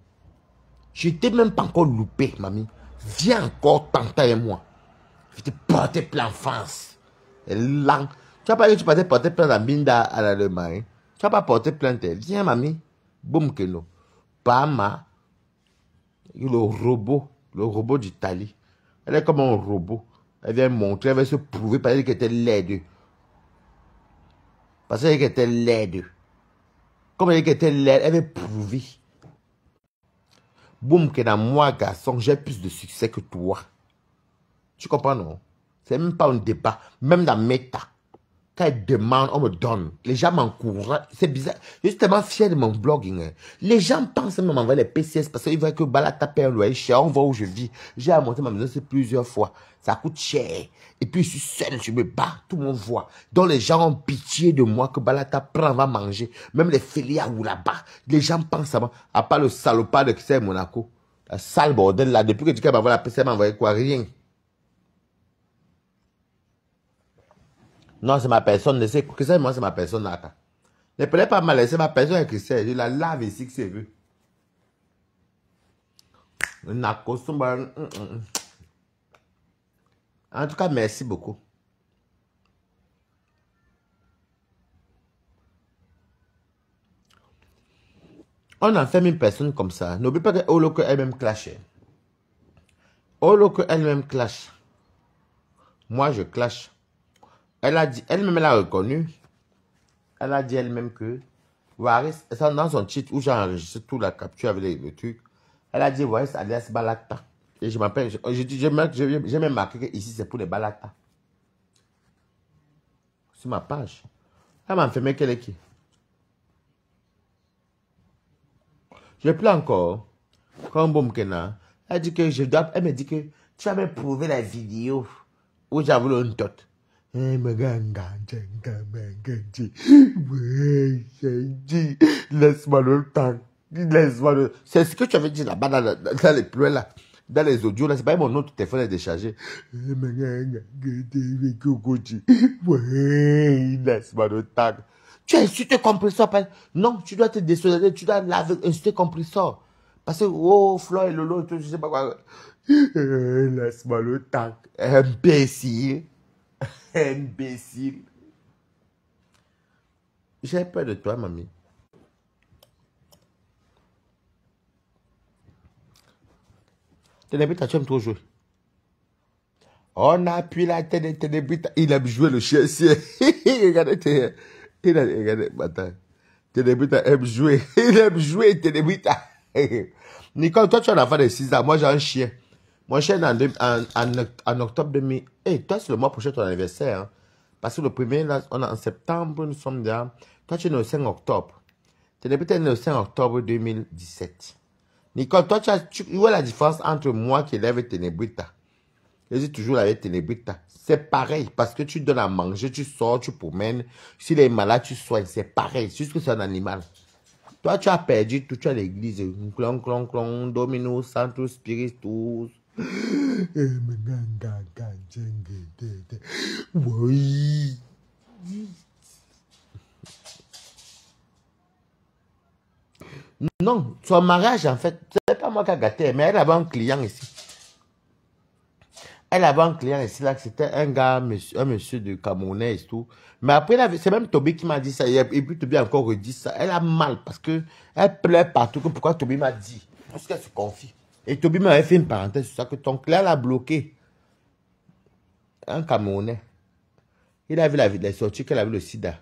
Je ne t'ai même pas encore loupé, mamie. Viens encore tenter avec moi. Je vais te porter plein France. Là. Tu n'as pas dit que tu partais porter plainte à Binda à l'Allemagne. Tu n'as pas porté plainte. Viens, mamie. Boum, Keno. Pama. Le robot d'Italie. Elle est comme un robot. Elle vient montrer, elle va se prouver parce qu'elle était laide. Parce qu'elle était laide. Comme elle était laide, elle va prouver. Boum, que dans moi, garçon, j'ai plus de succès que toi. Tu comprends, non? C'est même pas un débat. Même dans Meta, quand elle demande, on me donne. Les gens m'encouragent. C'est bizarre. Je suis tellement fier de mon blogging. Hein. Les gens pensent même m'envoyer les PCS parce qu'ils voient que Balata paie un loyer cher. On voit où je vis. J'ai à monter ma maison plusieurs fois. Ça coûte cher. Et puis je suis seul, je me bats. Tout le monde voit. Donc les gens ont pitié de moi que Balata prend, va manger. Même les filières ou là-bas. Les gens pensent à moi. À part le salopard de Christelle Monaco. La sale bordel là. Depuis que tu m'as envoyé la PCS, m'a envoyé quoi? Rien. Non, c'est ma personne. Christelle, moi, c'est ma personne là. Ne prenez pas mal, c'est ma personne avec Christelle. Je la lave ici que c'est vu. En tout cas, merci beaucoup. On a fait une personne comme ça. N'oublie pas que Oloko elle-même clash. Oloko elle-même clash. Moi, je clash. Elle a dit, elle-même, elle a reconnu. Elle a dit elle-même que Waris, dans son titre où j'ai enregistré toute la capture avec le truc, elle a dit Waris alias Balata. Et je m'appelle, j'ai même marqué que ici c'est pour les Balata. Sur ma page. Elle m'a enfermé qu'elle est qui? Je plus encore. Comme Boumkena. Elle dit que je dois. Elle me dit que tu as même prouvé la vidéo où j'ai voulu une tot. Laisse-moi le temps. Laisse-moi le. C'est ce que tu avais dit là-bas dans les pleurs là. Dans les audios là. C'est pas mon autre téléphone est déchargé. Laisse-moi le temps. Tu as insulté compresseur. Non, tu dois te désolider. Tu dois insulter compresseur. Parce que, oh, Flo et Lolo, je sais pas quoi. Laisse-moi le temps. Imbécile. Imbécile. J'ai peur de toi, mamie. Ténébrita, tu aimes trop jouer. On appuie la Ténébrita. Il aime jouer le chien. Regardez, regardez, attends. Ténébrita aime jouer. Il aime jouer, Ténébrita. Nicole, toi, tu as un enfant de 6 ans. Moi, j'ai un chien. Mon chien est en octobre 2000. Et toi, c'est le mois prochain ton anniversaire. Hein? Parce que le premier, là, on est en septembre, nous sommes là. Toi, tu es né le 5 octobre. Ténébrita est né le 5 octobre 2017. Nicole, toi, où est la différence entre moi qui élève et Ténébrita? Je dis toujours avec Ténébrita. C'est pareil, parce que tu donnes à manger, tu sors, tu promènes. S'il est malade, tu soignes. C'est pareil, c'est juste que c'est un animal. Toi, tu as perdu tout, tu as l'église. Clon, clon, clon, Dominus, Sanctus, Spiritus. Oui. Non, son mariage, en fait, c'est pas moi qui a gâté, mais elle avait un client ici. Elle avait un client ici, là, c'était un gars, un monsieur de Camerounais et tout. Mais après, c'est même Toby qui m'a dit ça. Et puis Toby a encore redit ça. Elle a mal parce que elle pleure partout. Pourquoi Toby m'a dit? Parce qu'elle se confie. Et Toby m'avait fait une parenthèse sur ça, que ton client l'a bloqué. Un Camerounais. Il a vu la sortie qu'elle avait le sida.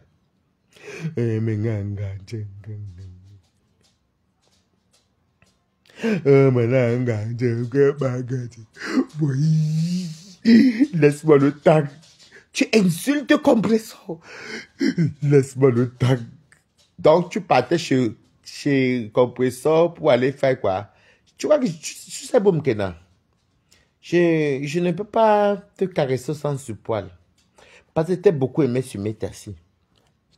Laisse-moi le tag. Tu insultes compresseur. Laisse-moi le tag. Donc, tu partais chez compresseur pour aller faire quoi? Tu vois que tu sais, Boumkena. Je ne peux pas te caresser sans surpoil. Parce que tu beaucoup aimé Sumeta si.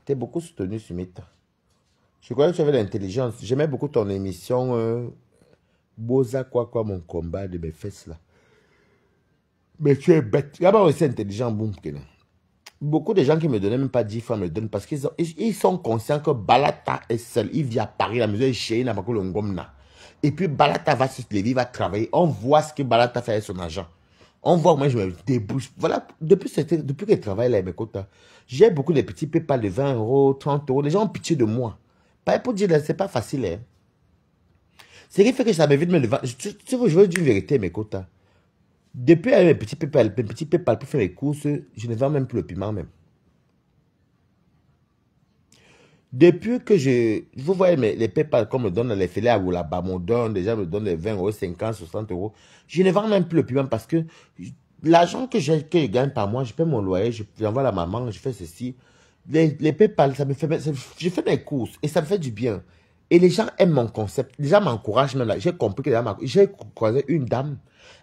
Tu beaucoup soutenu Sumeta. Je croyais que tu avais l'intelligence. J'aimais beaucoup ton émission Boza quoi mon combat de mes fesses là. Mais tu es bête. Tu n'es pas aussi intelligent, Boumkena. Beaucoup de gens qui me donnaient même pas 10 francs me donnent parce ils sont conscients que Balata est seul. Il vit à Paris, la maison est chez il n'a pas que le ngomna. Et puis Balata va se lever, il va travailler. On voit ce que Balata fait avec son argent. On voit moi je me débouche. Voilà, depuis que je travaille là, mes quotas, j'ai beaucoup de petits PayPal de 20 euros, 30 euros. Les gens ont pitié de moi. Pas pour dire, c'est pas facile. Hein. Ce qui fait que ça m'évite de me lever. Je veux dire une vérité, mes quotas. Depuis mes petits PayPal pour faire les courses, je ne vends même plus le piment même. Depuis que vous voyez les PayPal qu'on me donne les filets ou là-bas, mon don, déjà me donne les 20 euros, 50, 60 euros. Je ne vends même plus le piment parce que l'argent que je gagne par mois, je paie mon loyer, j'envoie à la maman, je fais ceci. Les PayPal, ça me fait, je fais mes courses et ça me fait du bien. Et les gens aiment mon concept. Les gens m'encouragent même là. J'ai compris que j'ai croisé une dame.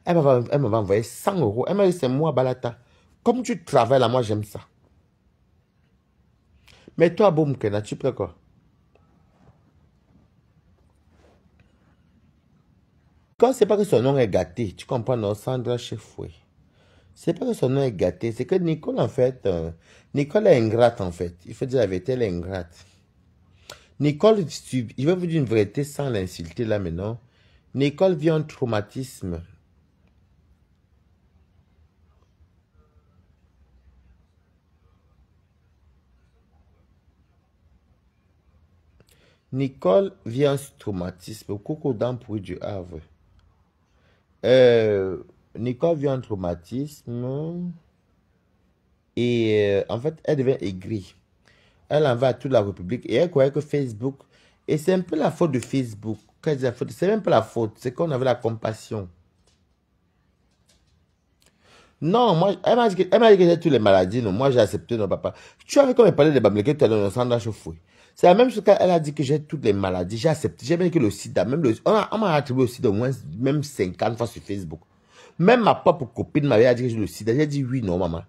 Elle m'avait envoyé 100 euros. Elle m'a dit, c'est moi, Balata. Comme tu travailles là, moi, j'aime ça. Mais toi, Boum Kena, tu prends quoi? Quand c'est pas que son nom est gâté, tu comprends, non, Sandra Chefoué. C'est pas que son nom est gâté, c'est que Nicole, en fait, Nicole est ingrate, en fait. Il faut dire la vérité, elle est ingrate. Nicole, je vais vous dire une vérité sans l'insulter là maintenant. Nicole vit un traumatisme. Nicole vit un traumatisme. Coucou dans pour du Havre. Euh, Nicole vit un traumatisme. Et en fait, elle devient aigrie. Elle en va à toute la République et elle croyait que Facebook. Et c'est un peu la faute de Facebook. C'est même pas la faute. C'est qu'on avait la compassion. Non, moi, elle m'a dit que j'ai toutes les maladies. Non, moi, j'ai accepté, non, papa. Tu avais comme parlé de Bamileke, tu as dans le chauffeur. C'est la même chose qu'elle a dit que j'ai toutes les maladies. J'ai accepté. J'ai bien que le sida, même on m'a attribué le sida au moins, même 50 fois sur Facebook. Même ma propre copine m'avait dit que j'ai le sida. J'ai dit oui, non, maman.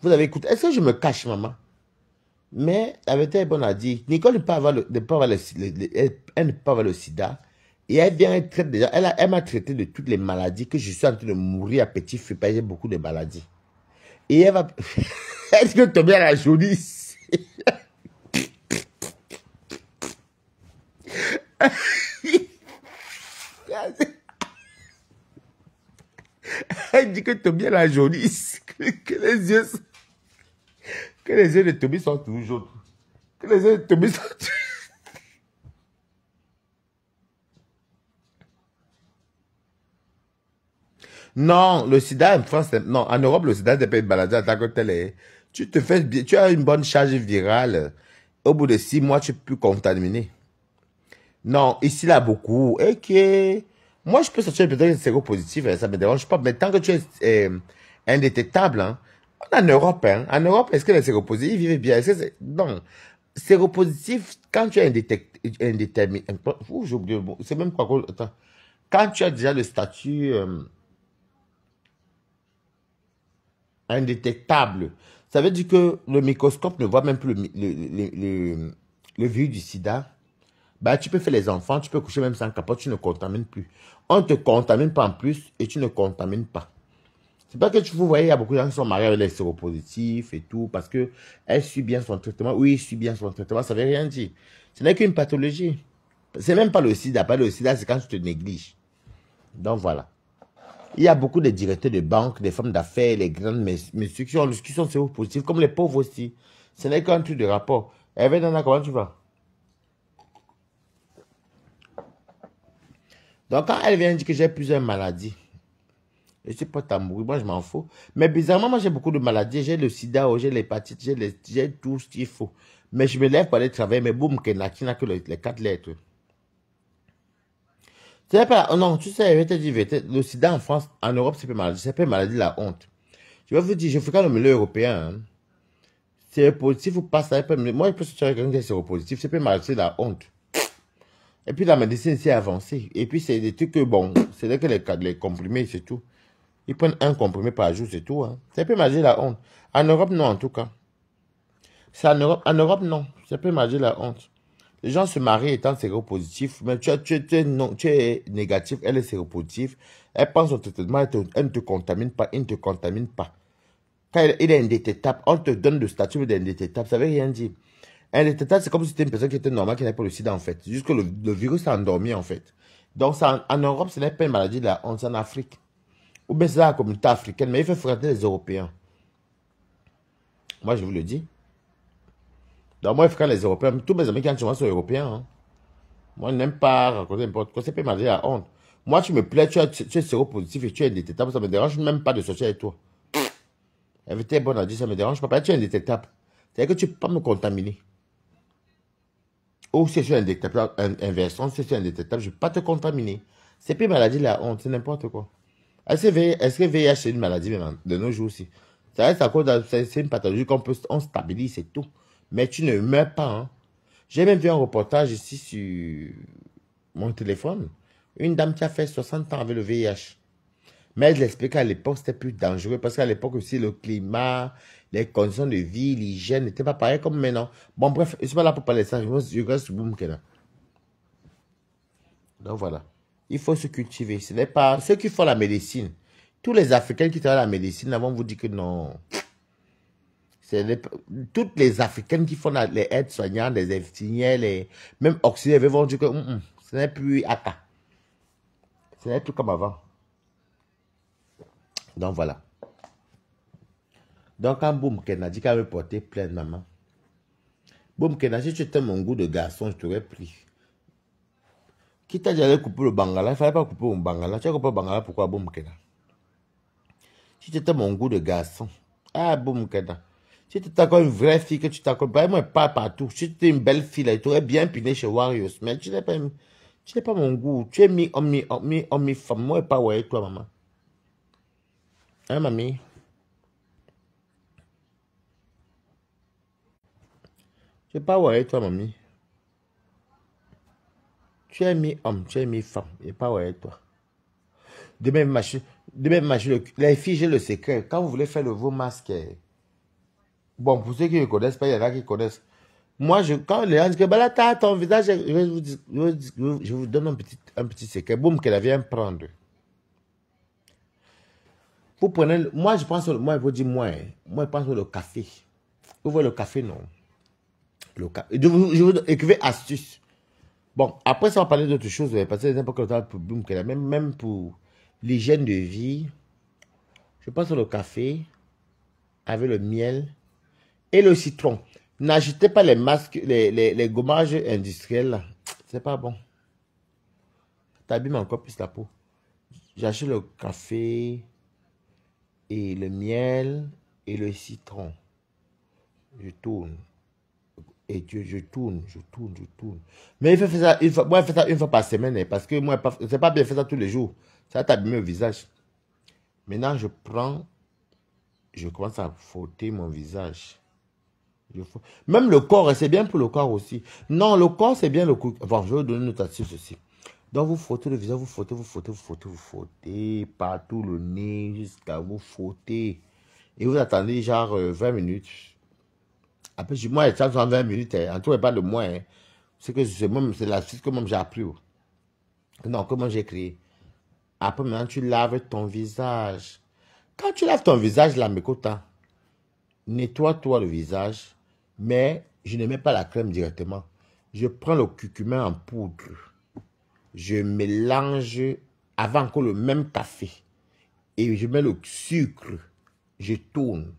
Vous avez écouté. Est-ce que je me cache, maman? Mais la vérité est bonne à dire. Nicole ne peut pas avoir elle ne peut pas avoir le sida. Et elle vient, elle traite déjà. Elle m'a traité de toutes les maladies que je suis en train de mourir à petit feu. J'ai beaucoup de maladies. Et elle va. Est-ce que tu bien la jaunisse? Elle dit que Toby la jaunisse. Que les yeux de Toby sont toujours jaunes. Que les yeux de Toby sont toujours... Non, le sida en France, non, en Europe, le sida n'est pas une maladie en tant que telle. Tu te fais, tu as une bonne charge virale. Au bout de 6 mois, tu peux contaminé. Non, ici, là, beaucoup. Ok. Moi, je peux sortir peut-être séropositif, ça ne me dérange pas. Mais tant que tu es indétectable, hein, en Europe, hein, en Europe, est-ce que les séropositifs ils vivent bien? Non. Séropositif, quand tu es indéterminé, j'ai oublié le mot. C'est même pas quoi. Attends. Quand tu as déjà le statut indétectable, ça veut dire que le microscope ne voit même plus le virus du sida. Bah, tu peux faire les enfants, tu peux coucher même sans capote, tu ne contamines plus. On ne te contamine pas en plus et tu ne contamines pas. C'est pas que vous voyez, il y a beaucoup de gens qui sont mariés avec les séropositifs et tout, parce que elle suit bien son traitement. Oui, elle suit bien son traitement, ça ne veut rien dire. Ce n'est qu'une pathologie. C'est même pas le sida. Pas le sida, c'est quand tu te négliges. Donc voilà. Il y a beaucoup de directeurs de banque, des femmes d'affaires, les grandes messieurs qui sont séropositifs, comme les pauvres aussi. Ce n'est qu'un truc de rapport. Hervé Nana, comment tu vas? Donc quand elle vient dire que j'ai plusieurs maladies, je ne suis pas à mourir, moi je m'en fous. Mais bizarrement, moi j'ai beaucoup de maladies. J'ai le sida, j'ai l'hépatite, j'ai tout ce qu'il faut. Mais je me lève pour aller travailler, mais boum, qui n'a que les 4 lettres. C'est pas, oh non, tu sais, je vais te dire, le sida en France, en Europe, c'est pas une maladie de la honte. Je vais vous dire, je fais quand le milieu européen, hein. Séropositif ou pas, ça peut moi, je peux se faire quelqu'un qui est séropositif, c'est pas une maladie de la honte. Et puis la médecine s'est avancée. Et puis c'est des trucs que, bon, c'est là que les comprimés, c'est tout. Ils prennent un comprimé par jour, c'est tout, hein. C'est pas une maladie de la honte. En Europe, non, en tout cas. C'est en Europe, non. C'est pas une maladie de la honte. Les gens se marient étant séropositifs, mais non, tu es négatif, elle est séropositive, elle pense au traitement, elle ne te contamine pas, il ne te contamine pas. Quand il est indétectable, on te donne le statut d'indétectable, ça veut rien dire. Indétectable, c'est comme si c'était une personne qui était normale, qui n'avait pas le sida en fait. Juste que le virus s'est endormi en fait. Donc en Europe, ce n'est pas une maladie de la honte, c'est en Afrique. Ou bien c'est dans la communauté africaine, mais il faut fréquenter les Européens. Moi, je vous le dis. Donc moi, je fréquente les Européens. Tous mes amis qui sont européens. Hein. Moi, je n'aime pas raconter n'importe quoi. C'est pas une maladie de la honte. Moi, tu me plais, tu es séropositif et tu es indétectable. Ça me dérange même pas de sortir avec toi. Inviter bon à dire, ça me dérange pas. Parce que tu es indétectable. C'est-à-dire que tu ne peux pas me contaminer. Ou si je suis indétectable, inversement, si je suis indétectable, je ne peux pas te contaminer. C'est pas une maladie de la honte, c'est n'importe quoi. Est-ce que VIH c'est une maladie même de nos jours aussi? Ça reste à cause c'est une pathologie on stabilise, c'est tout. Mais tu ne meurs pas. Hein. J'ai même vu un reportage ici sur mon téléphone. Une dame qui a fait 60 ans avec le VIH. Mais elle explique qu'à l'époque, c'était plus dangereux parce qu'à l'époque aussi, le climat, les conditions de vie, l'hygiène n'étaient pas pareilles comme maintenant. Bon, bref, je ne suis pas là pour parler de ça. Je reste sur Boomkena. Donc voilà. Il faut se cultiver. Ce n'est pas ceux qui font la médecine. Tous les Africains qui travaillent la médecine, vont vous dire que non. Toutes les Africaines qui font les aides-soignantes, les infirmières, même auxiliaires, vont dire que ce n'est plus ACA. Ce n'est plus comme avant. Donc voilà. Donc quand Boum Kena dit qu'elle veut porter plainte, maman. Boum Kena, si tu étais mon goût de garçon, je t'aurais pris. Qui t'a dit d'aller couper le bangala? Il ne fallait pas couper mon bangala. Tu as coupé le bangala, pourquoi Boum Kena? Si tu étais mon goût de garçon. Ah, Boum Kena. Si tu étais encore une vraie fille, que tu t'accompagnes, moi, pas partout. Si tu étais une belle fille, là, tu aurais bien piné chez Warriors. Mais tu n'es pas mon goût. Tu es mi-homme, mi-homme, mi-femme. Moi, pas ouais, toi, maman. Hein, mamie? Je ne sais pas ouais, toi, mamie. Tu es mi-homme, tu es mi-femme. Je ne sais pas ouais, toi. De même, les filles, j'ai le secret. Quand vous voulez faire le veau masque, bon, pour ceux qui ne connaissent pas, il y en a qui connaissent. Moi, quand les gens disent que bah là, t'as ton visage, je vous donne un petit secret. Boum, qu'elle vient prendre. Vous prenez, moi, je pense, moi, je vous dis, moi, je pense le café. Vous voyez le café, non? Le café. Je vous écrivez astuce. Bon, après, ça va parler d'autres choses, parce que n'importe quel temps pour boum, même pour l'hygiène de vie. Je pense le café avec le miel et le citron. N'achetez pas les masques, les gommages industriels, là. C'est pas bon. T'abîmes encore plus la peau. J'achète le café et le miel et le citron. Je tourne. Et je tourne. Mais il faut faire ça, moi, je fais ça une fois par semaine, hein, parce que moi, c'est pas bien faire ça tous les jours. Ça t'abîme le visage. Maintenant, je commence à frotter mon visage. Même le corps, c'est bien pour le corps aussi. Non, le corps, c'est bien le corps. Bon, je vais vous donner une autre astuce aussi. Donc, vous frottez le visage, vous frottez partout le nez, jusqu'à vous frotter. Et vous attendez genre 20 minutes. Après, moi, ça en 20 minutes, hein. En tout cas, pas de moi. Hein. C'est l'astuce que même j'ai appris. Oh. Non, comment j'ai créé. Après, maintenant, tu laves ton visage. Quand tu laves ton visage, là, mes côtés, nettoie-toi le visage. Mais je ne mets pas la crème directement. Je prends le curcuma en poudre. Je mélange avant que le même café. Et je mets le sucre. Je tourne.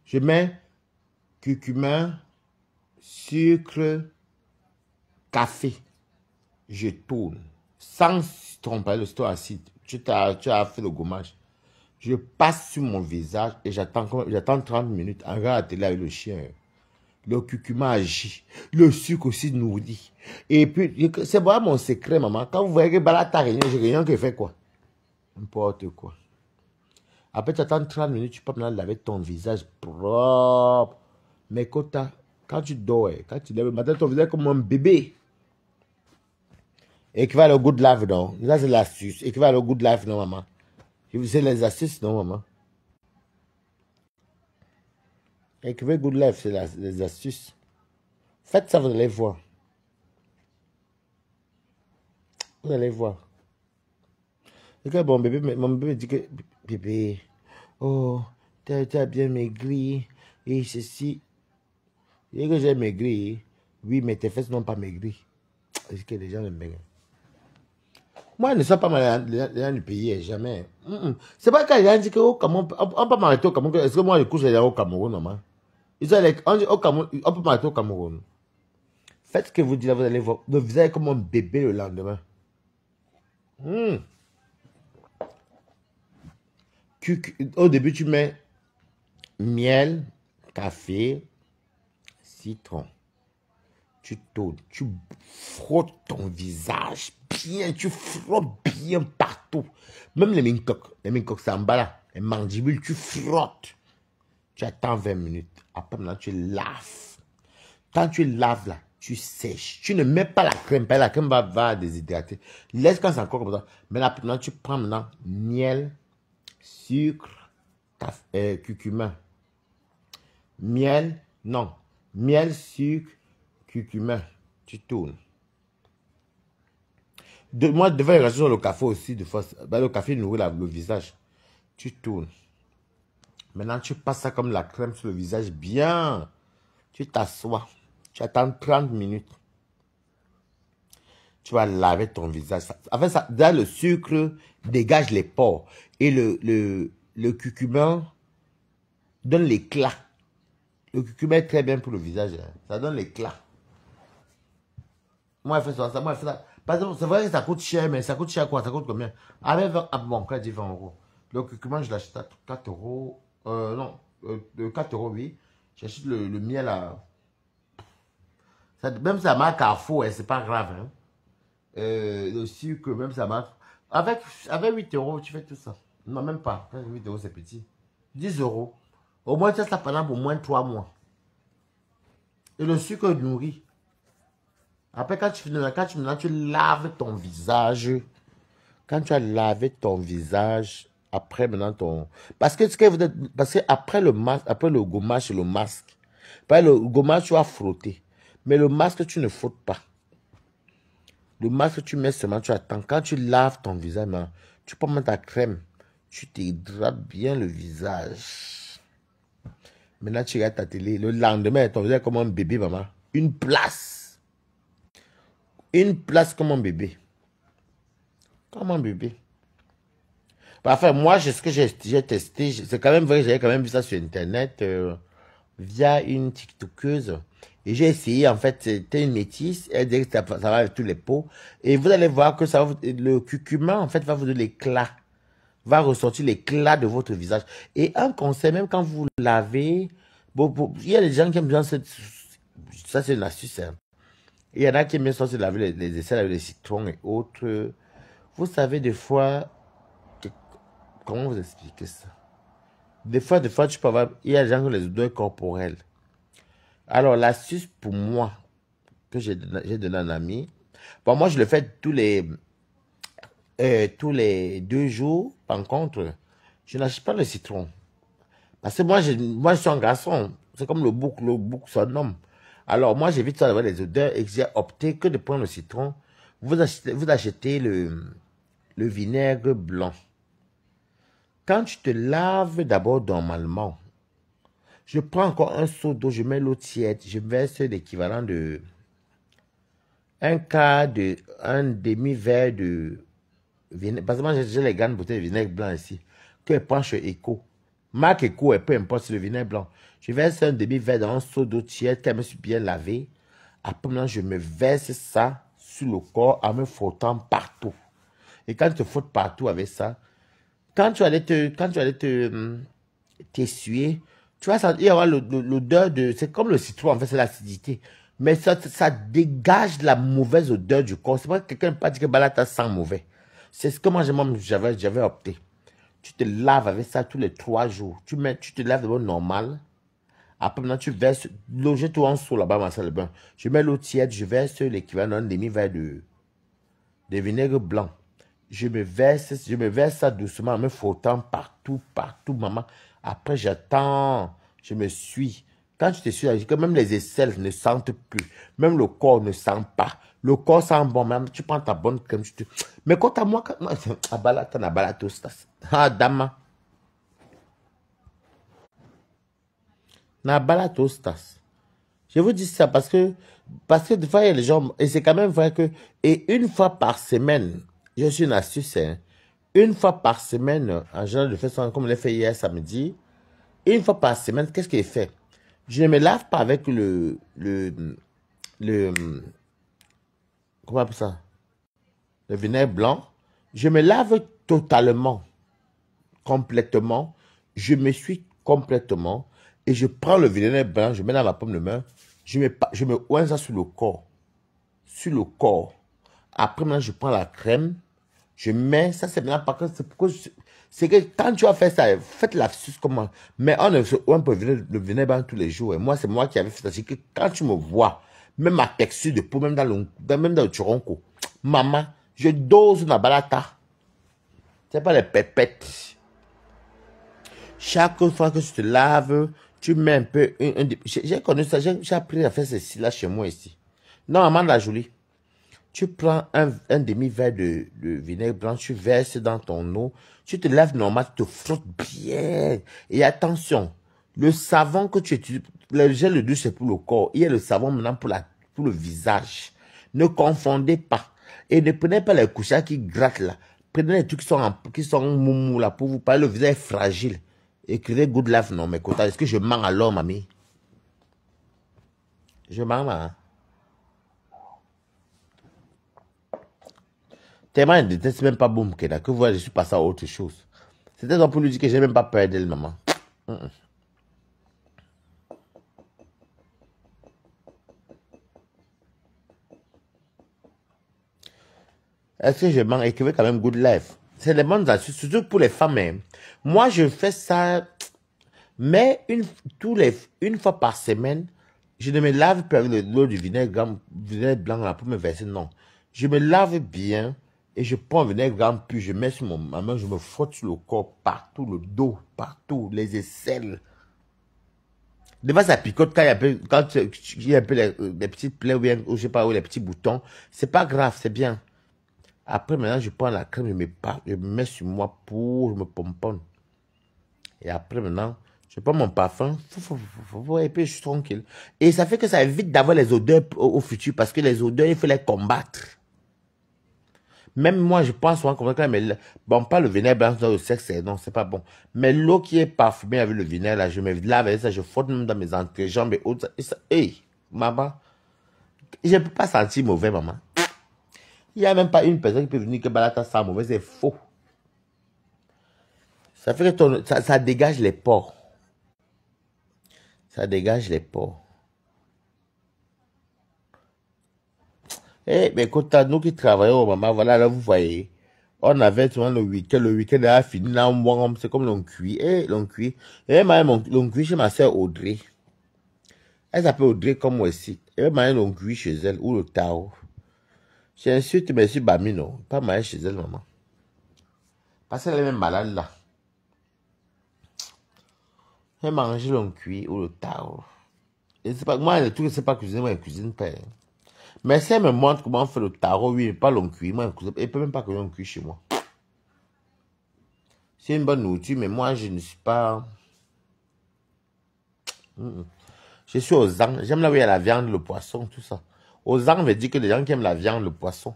Je mets curcuma, sucre, café. Je tourne. Sans citron, le citron acide. Tu as fait le gommage. Je passe sur mon visage et j'attends 30 minutes. En regardant là avec le chien. Le curcuma agit. Le sucre aussi nourrit. Et puis, c'est vraiment mon secret, maman. Quand vous voyez que Balata réunion, j'ai rien qui fait quoi. N'importe quoi. Après, tu attends 30 minutes, tu peux maintenant laver ton visage propre. Mais quand tu dors, quand tu lèves le matin, ton visage est comme un bébé. Équivalent au good life, non? Ça, c'est l'astuce. Équivalent au good life, non, maman? C'est les astuces, non, maman? Écrivez good life, c'est les astuces. Faites ça, vous allez voir. Vous allez voir. Et que mon bébé dit que, bébé, oh, Tu as bien maigri. Et ceci. Et que j'ai maigri. Oui, mais tes fesses n'ont pas maigri. Est-ce que les gens aiment bien? Moi, je ne suis pas mal les gens du pays, jamais. C'est pas quand les gens disent que au Cameroun, on peut m'arrêter au Cameroun. Est-ce que moi, je couche les gens au Cameroun, non? Ils ont on dit au Cameroun, on peut m'arrêter au Cameroun. Faites ce que vous dites là, vous allez voir. Vous allez comme un bébé le lendemain. Au début, tu mets miel, café, citron. Tu tournes, tu frottes ton visage bien, tu frottes bien partout. Même les mincoques, c'est en bas là, les mandibules, tu frottes. Tu attends 20 minutes. Après, maintenant, tu laves. Quand tu laves là, tu sèches. Tu ne mets pas la crème, la crème va déshydrater. Laisse quand c'est encore comme ça. Maintenant, tu prends maintenant miel, sucre, curcuma. Miel, non. Miel, sucre, curcuma. Tu tournes. Moi, devant les sur le café aussi, de force. Ben, le café nourrit le visage. Tu tournes. Maintenant, tu passes ça comme la crème sur le visage bien. Tu t'assois. Tu attends 30 minutes. Tu vas laver ton visage. En fait, ça, là, le sucre dégage les pores. Et le curcuma donne l'éclat. Le curcuma est très bien pour le visage. Hein. Ça donne l'éclat. Moi, je fais ça. Moi, je fais ça. Par exemple, c'est vrai que ça coûte cher, mais ça coûte cher quoi? Ça coûte combien? Bon, quand je dis 20 euros. Le curcuma, je l'achète à 4 euros. Non, 4 euros, oui. J'achète le miel à... même ça marque Carrefour, hein, c'est pas grave. Hein. Le sucre, même ça marque. Avec 8 euros, tu fais tout ça. Non, même pas. 8 euros, c'est petit. 10 euros. Au moins, tu as ça pendant au moins 3 mois. Et le sucre nourrit. Après, quand tu laves ton visage. Quand tu as lavé ton visage, après maintenant ton... Parce que après le masque, après le gommage et le masque, le gommage, tu vas frotter. Mais le masque, tu ne frottes pas. Le masque, tu mets seulement, tu attends. Quand tu laves ton visage, tu peux mettre ta crème. Tu t'hydrates bien le visage. Maintenant, tu regardes ta télé. Le lendemain, ton visage est comme un bébé, maman. Une place. Une place comme un bébé. Comme un bébé. Parfait, moi, ce que j'ai testé, c'est quand même vrai, j'avais quand même vu ça sur Internet, via une TikTokeuse. Et j'ai essayé, en fait, c'était une métisse, elle dit que ça va avec tous les pots. Et vous allez voir que ça va, le curcuma, en fait, va vous donner l'éclat. Va ressortir l'éclat de votre visage. Et un conseil, même quand vous lavez, il y a des gens qui aiment bien ça c'est une astuce, hein. Il y en a qui aiment bien ça se laver les aisselles avec les citrons et autres. Vous savez, des fois, comment vous expliquer ça? Des fois, tu peux avoir, il y a des gens qui ont les odeurs corporelles. Alors, l'astuce pour moi, que j'ai donné à un ami, bon, moi, je le fais tous les 2 jours. Par contre, je n'achète pas le citron. Parce que moi, je suis un garçon. C'est comme le bouc son homme. Alors, moi, j'évite ça d'avoir les odeurs et j'ai opté que de prendre le citron. Vous achetez le vinaigre blanc. Quand tu te laves d'abord normalement, je prends encore un seau d'eau, je mets l'eau tiède, je verse l'équivalent de un demi-verre de vinaigre. Parce que moi, j'ai les grandes bouteilles de vinaigre blanc ici, que je prends chez Eco. Marque Eco, et peu importe, c'est le vinaigre blanc. Je verse un demi-verre dans un seau d'eau tiède, quand je me suis bien lavé. Après, maintenant, je me verse ça sur le corps en me frottant partout. Et quand tu te frottes partout avec ça, quand tu allais t'essuyer, tu vas sentir avoir l'odeur de... C'est comme le citron, en fait, c'est l'acidité. Mais ça dégage la mauvaise odeur du corps. C'est pas que quelqu'un n'a pas dit que Balata sent mauvais. C'est ce que moi, j'avais opté. Tu te laves avec ça tous les 3 jours. Tu te laves de l'eau normale. Après, maintenant, tu verses l'eau. J'ai tout en dessous là-bas, ma salle de bain. Je mets l'eau tiède, je verse l'équivalent d'un demi-verre de vinaigre blanc. Je me verse ça doucement en me frottant partout, maman. Après, j'attends, je me suis. Quand tu te suis, même les aisselles ne sentent plus. Même le corps ne sent pas. Le corps sent bon, même tu prends ta bonne crème. Mais quant à moi, ah, dama. Na balatostas. Je vous dis ça parce que des fois, il y a les gens, et c'est quand même vrai que, et une fois par semaine, je suis une astuce, hein, une fois par semaine, en général, je fais ça comme je l'ai fait hier samedi, une fois par semaine, qu'est-ce qu'il fait? Je ne me lave pas avec le, comment on appelle ça? Le vinaigre blanc. Je me lave totalement, complètement. Je me suis complètement et je prends le vinaigre blanc, je mets dans ma paume de main, je me oins ça sur le corps. Sur le corps. Après, maintenant, je prends la crème, je mets, ça c'est maintenant parce que c'est que quand tu vas faire ça, faites l'astuce comment. Mais on peut le vinaigre blanc tous les jours. Et moi, c'est moi qui avais fait ça. C'est que quand tu me vois, même ma texture de peau, même dans le turonco, maman, je dose une balata. C'est pas les pépettes. Chaque fois que tu te laves, tu mets un peu. J'ai connu ça, j'ai appris à faire ceci là chez moi ici. Non, maman la jolie. Tu prends un demi-verre de vinaigre blanc, tu verses dans ton eau, tu te laves normal, tu te frottes bien. Et attention, le savon que tu utilises, le gel de douche c'est pour le corps, il y a le savon maintenant pour le visage. Ne confondez pas. Et ne prenez pas les couches qui grattent là. Prenez les trucs qui sont moumou là pour vous parler, le visage est fragile. Écrivez good life, non, mais côté, est-ce que je mens alors, mamie? Je mens, là. Tellement elle déteste même pas Boum Keda, que voilà, je suis passé à autre chose. C'était donc pour lui dire que j'ai même pas peur d'elle, maman. Est-ce que je mens? Écrivez quand même good life. C'est les bonnes astuces, surtout pour les femmes. Hein. Moi, je fais ça, mais une fois par semaine, je ne me lave pas avec l'eau du vinaigre blanc là pour me verser, non. Je me lave bien et je prends le vinaigre blanc, puis je mets sur ma main, je me frotte sur le corps, partout, le dos, partout, les aisselles. Des fois, ça picote quand il y a un peu les petites plaies ou bien, ou je sais pas où, les petits boutons. C'est pas grave, c'est bien. Après, maintenant, je prends la crème, je me mets sur moi pour, je me pomponne. Et après, maintenant, je prends mon parfum, et puis je suis tranquille. Et ça fait que ça évite d'avoir les odeurs au futur, parce que les odeurs, il faut les combattre. Même moi, je pense souvent comme ça, mais bon, pas le vinaigre blanc dans le sexe, non, c'est pas bon. Mais l'eau qui est parfumée avec le vinaigre, là, je me lave avec ça, je frotte même dans mes entrejambes et autres. Hey, maman, je ne peux pas sentir mauvais, maman. Il n'y a même pas une personne qui peut venir que balata sent mauvais, c'est faux. Ça fait que ça dégage les pores. Ça dégage les pores. Eh, mais écoute, nous qui travaillons, maman, voilà, là, vous voyez, on avait souvent le week-end a fini, là, c'est comme l'on cuit, l'on cuit. Et même, l'on cuit chez ma soeur Audrey. Elle s'appelle Audrey comme moi aussi. Et même, l'on cuit chez elle, ou le Tao. J'insulte monsieur Bamino, pas mal chez elle, maman. Parce qu'elle est même malade, là. Elle mange l'on cuit, ou le Tao. Et c'est pas, moi, le truc, c'est pas cuisiner, moi, je cuisine pas. Mais si elle me montre comment on fait le tarot, oui, pas l'on cuit, moi, elle ne peut même pas que l'on cuit chez moi. C'est une bonne nourriture, mais moi, je ne suis pas... Je suis aux angles. J'aime là où il y a la viande, le poisson, tout ça. Aux angles veut dire que les gens qui aiment la viande, le poisson.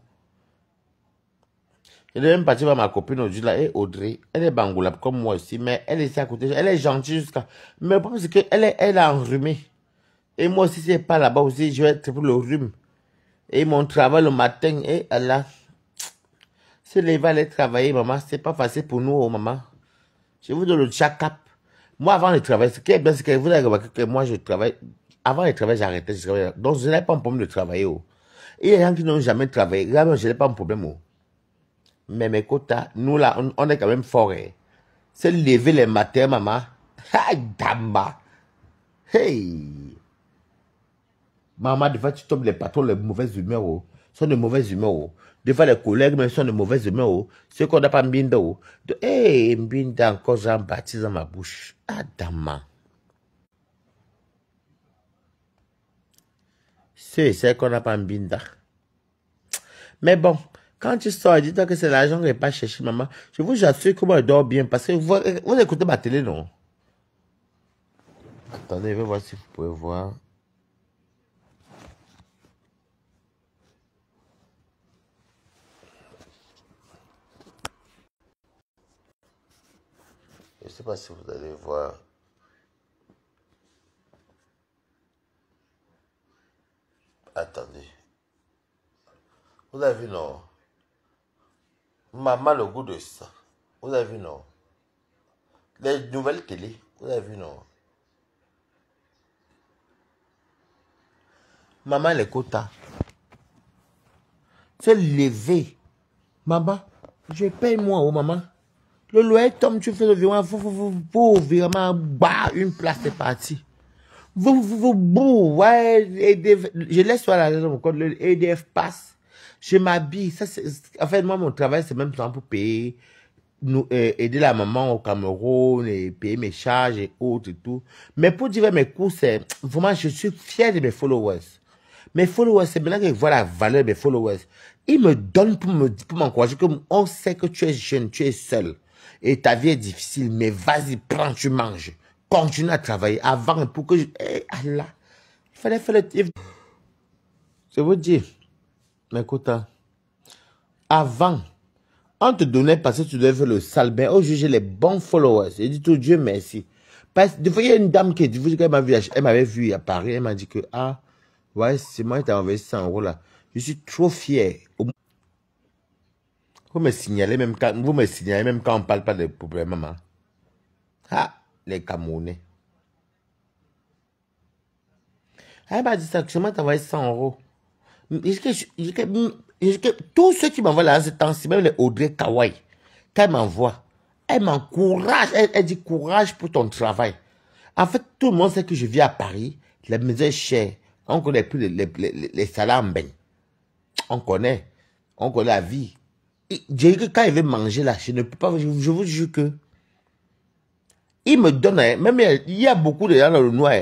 Je devais même partir voir ma copine aujourd'hui, là, et Audrey. Elle est bangoulable comme moi aussi, mais elle est ici à côté. Elle est gentille jusqu'à... Mais le problème, c'est qu'elle est enrhumée. Et moi aussi, si elle n'est pas là-bas aussi, je vais être pour le rhume. Et mon travail le matin, et Allah... Se lever aller travailler, maman, c'est pas facile pour nous, oh, maman. Je vous donne le check-up. Moi, avant de travailler, ce qui est bien, c'est que vous avez remarqué que moi, je travaille. Avant de travailler, j'arrêtais de travailler. Donc, je n'ai pas un problème de travailler. Oh. Et il y a des gens qui n'ont jamais travaillé. Là, je n'ai pas un problème. Oh. Mais mes quotas, nous là, on est quand même forts. Hein. C'est lever les matins, maman. Hey, damba. Hey. Maman, des fois, tu tombes les patrons, les mauvaises humeurs. Oh. Sont de mauvaises humeurs. Oh. Des fois, les collègues même sont de mauvaises humeurs. Oh. Ceux qu'on n'a pas mbinda. Oh. Hey, mbinda encore, j'en baptise dans ma bouche. Ah, dama. C'est qu'on n'a pas mbinda. Mais bon, quand tu sors, dis-toi que c'est l'argent que je n'ai pas cherché, maman. Je vous assure que moi, je dors bien parce que vous écoutez ma télé, non? Attendez, je vais voir si vous pouvez voir. Je ne sais pas si vous allez voir. Attendez. Vous avez vu, non? Maman, le goût de ça. Vous avez vu, non? Les nouvelles télé. Vous avez vu, non? Maman, les quotas. C'est levé. Maman, je paye moi, oh maman. Le loyer tombe, tu fais le virement. Vous virement, bah, une place, c'est parti. Ouais, je laisse sur la raison, le EDF passe. Je m'habille. En fait, moi, mon travail, c'est même temps pour payer, aider la maman au Cameroun et payer mes charges et autres et tout. Mais pour dire mes cours, c'est vraiment, je suis fier de mes followers. Mes followers, c'est maintenant que je vois la valeur de mes followers. Ils me donnent pour m'encourager, comme on sait que tu es jeune, tu es seul. Et ta vie est difficile, mais vas-y, prends, tu manges. Continue à travailler avant pour que je... Allah, il fallait faire le... Je vous dis, mais écoute, avant, on te donnait parce que tu devais faire le sale bain. Aujourd'hui, j'ai les bons followers. J'ai dit tout Dieu merci. Parce que il y a une dame qui dit, elle m'avait vu à Paris, elle m'a dit que, ah, ouais, c'est moi qui t'ai envoyé 100 € là. Je suis trop fier. Vous me signalez même quand on ne parle pas de problème, maman. Ah, les Camerounais. Elle m'a dit ça, que moi t'envoyé 100 €. Tous ceux qui m'envoient là, ce temps-ci, même les Audrey Kawai, quand elle m'envoie, elle m'encourage, elle dit courage pour ton travail. En fait, tout le monde sait que je vis à Paris, la maison est chère, on connaît plus les salaires en baigne. On connaît la vie. J'ai dit que quand il veut manger là, je ne peux pas, je vous jure que, il me donne, même il y a beaucoup de gens dans le noir,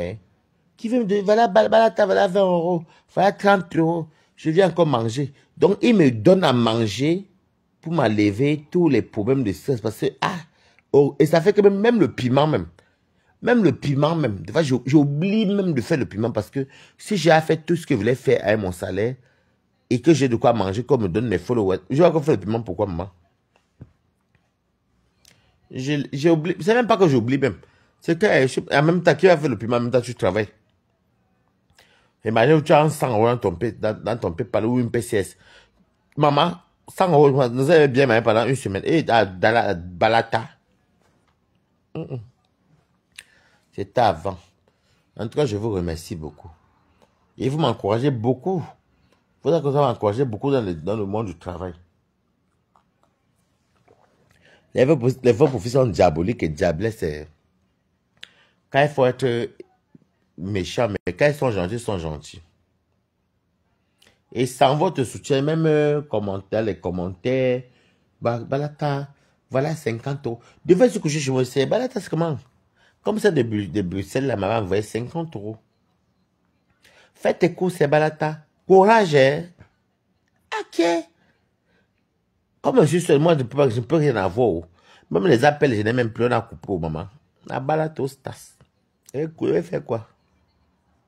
qui veut me dire, voilà, voilà 20 €, voilà 30 €, je viens encore manger. Donc, il me donne à manger pour m'enlever tous les problèmes de stress. Parce que, et ça fait que même le piment des fois, j'oublie même de faire le piment parce que si j'ai fait tout ce que je voulais faire avec mon salaire et que j'ai de quoi manger, comme me donne mes followers, je vais encore faire le piment, pourquoi, maman? J'ai oublié, c'est même pas que j'oublie même. C'est que, en même temps, qui va faire le piment, en même temps, tu travailles. Imagine, tu as 100 € dans ton PayPal ou une PCS. Maman, 100 €, nous avons bien mangé pendant une semaine. Et dans la balata. C'était avant. En tout cas, je vous remercie beaucoup. Et vous m'encouragez beaucoup. Vous m'encouragez beaucoup dans le monde du travail. Les vrais profils sont diaboliques et diablés, c'est... Quand il faut être méchant, mais quand ils sont gentils. Et sans votre soutien, même les commentaires, Balata, voilà 50 €. Devant se coucher chez moi, c'est Balata, c'est comment? Comme ça, de Bruxelles, la maman envoyé 50 €. Faites tes courses, c'est Balata. Courage, hein? Ok. Comme je suis seul, moi, je ne peux rien avoir. Même les appels, je n'ai même plus rien à couper au maman. La Balata, au stas. Et il fait quoi?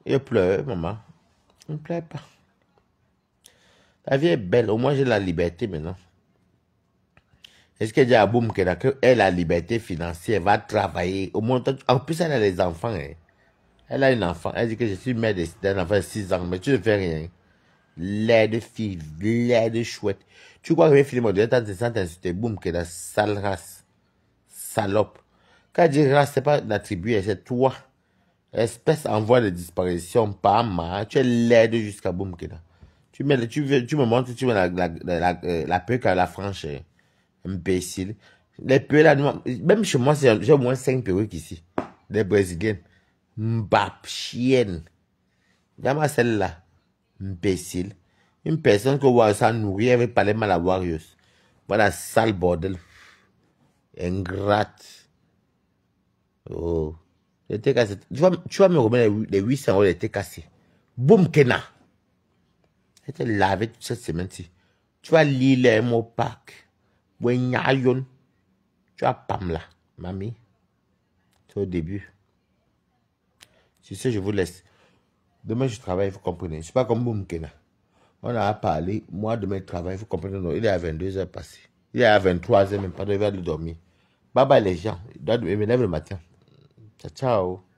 Il pleure, maman. Il ne pleure pas. La vie est belle. Au moins, j'ai la liberté maintenant. Est-ce qu'elle dit à Boum qu'elle a la liberté financière, elle va travailler. Au moins, en plus, elle a les enfants. Hein. Elle a un enfant. Elle dit que je suis mère d'un enfant de 6 ans, mais tu ne fais rien. L'air de fille, l'air de chouette. Tu crois que mes filles m'ont dit, t'as insulté, Boum, qu'elle a sale race. Salope. Quand elle dit race, c'est pas l'attribuer, c'est toi. Espèce en voie de disparition, pas mal. Tu es laide jusqu'à Boum, qu'elle a. Tu me montres, tu mets la perruque à la franche. Imbécile. Les perruques là, même chez moi, j'ai au moins 5 perruques ici. Des brésiliennes. Mbap, chienne. Regarde-moi celle-là. Imbécile. Une personne que voit ça nourrir, elle veut parler mal à Warriors. Voilà, sale bordel. Ingrate. Oh. J'étais cassé. Tu vas me remettre les 800 €, j'étais cassé. Boum, Kena. J'étais lavé toute cette semaine-ci. Tu vas lire les mots Pâques. Tu as Pamela, mamie. C'est au début. Sur ce, je vous laisse. Demain, je travaille, vous comprenez. Je ne suis pas comme Boumkena. On a parlé. Moi, demain, je travaille, vous comprenez. Non, il est à 22h passé. Il est à 23h même, pas de dormir. Bye bye les gens. Je me lève le matin. Ciao, ciao.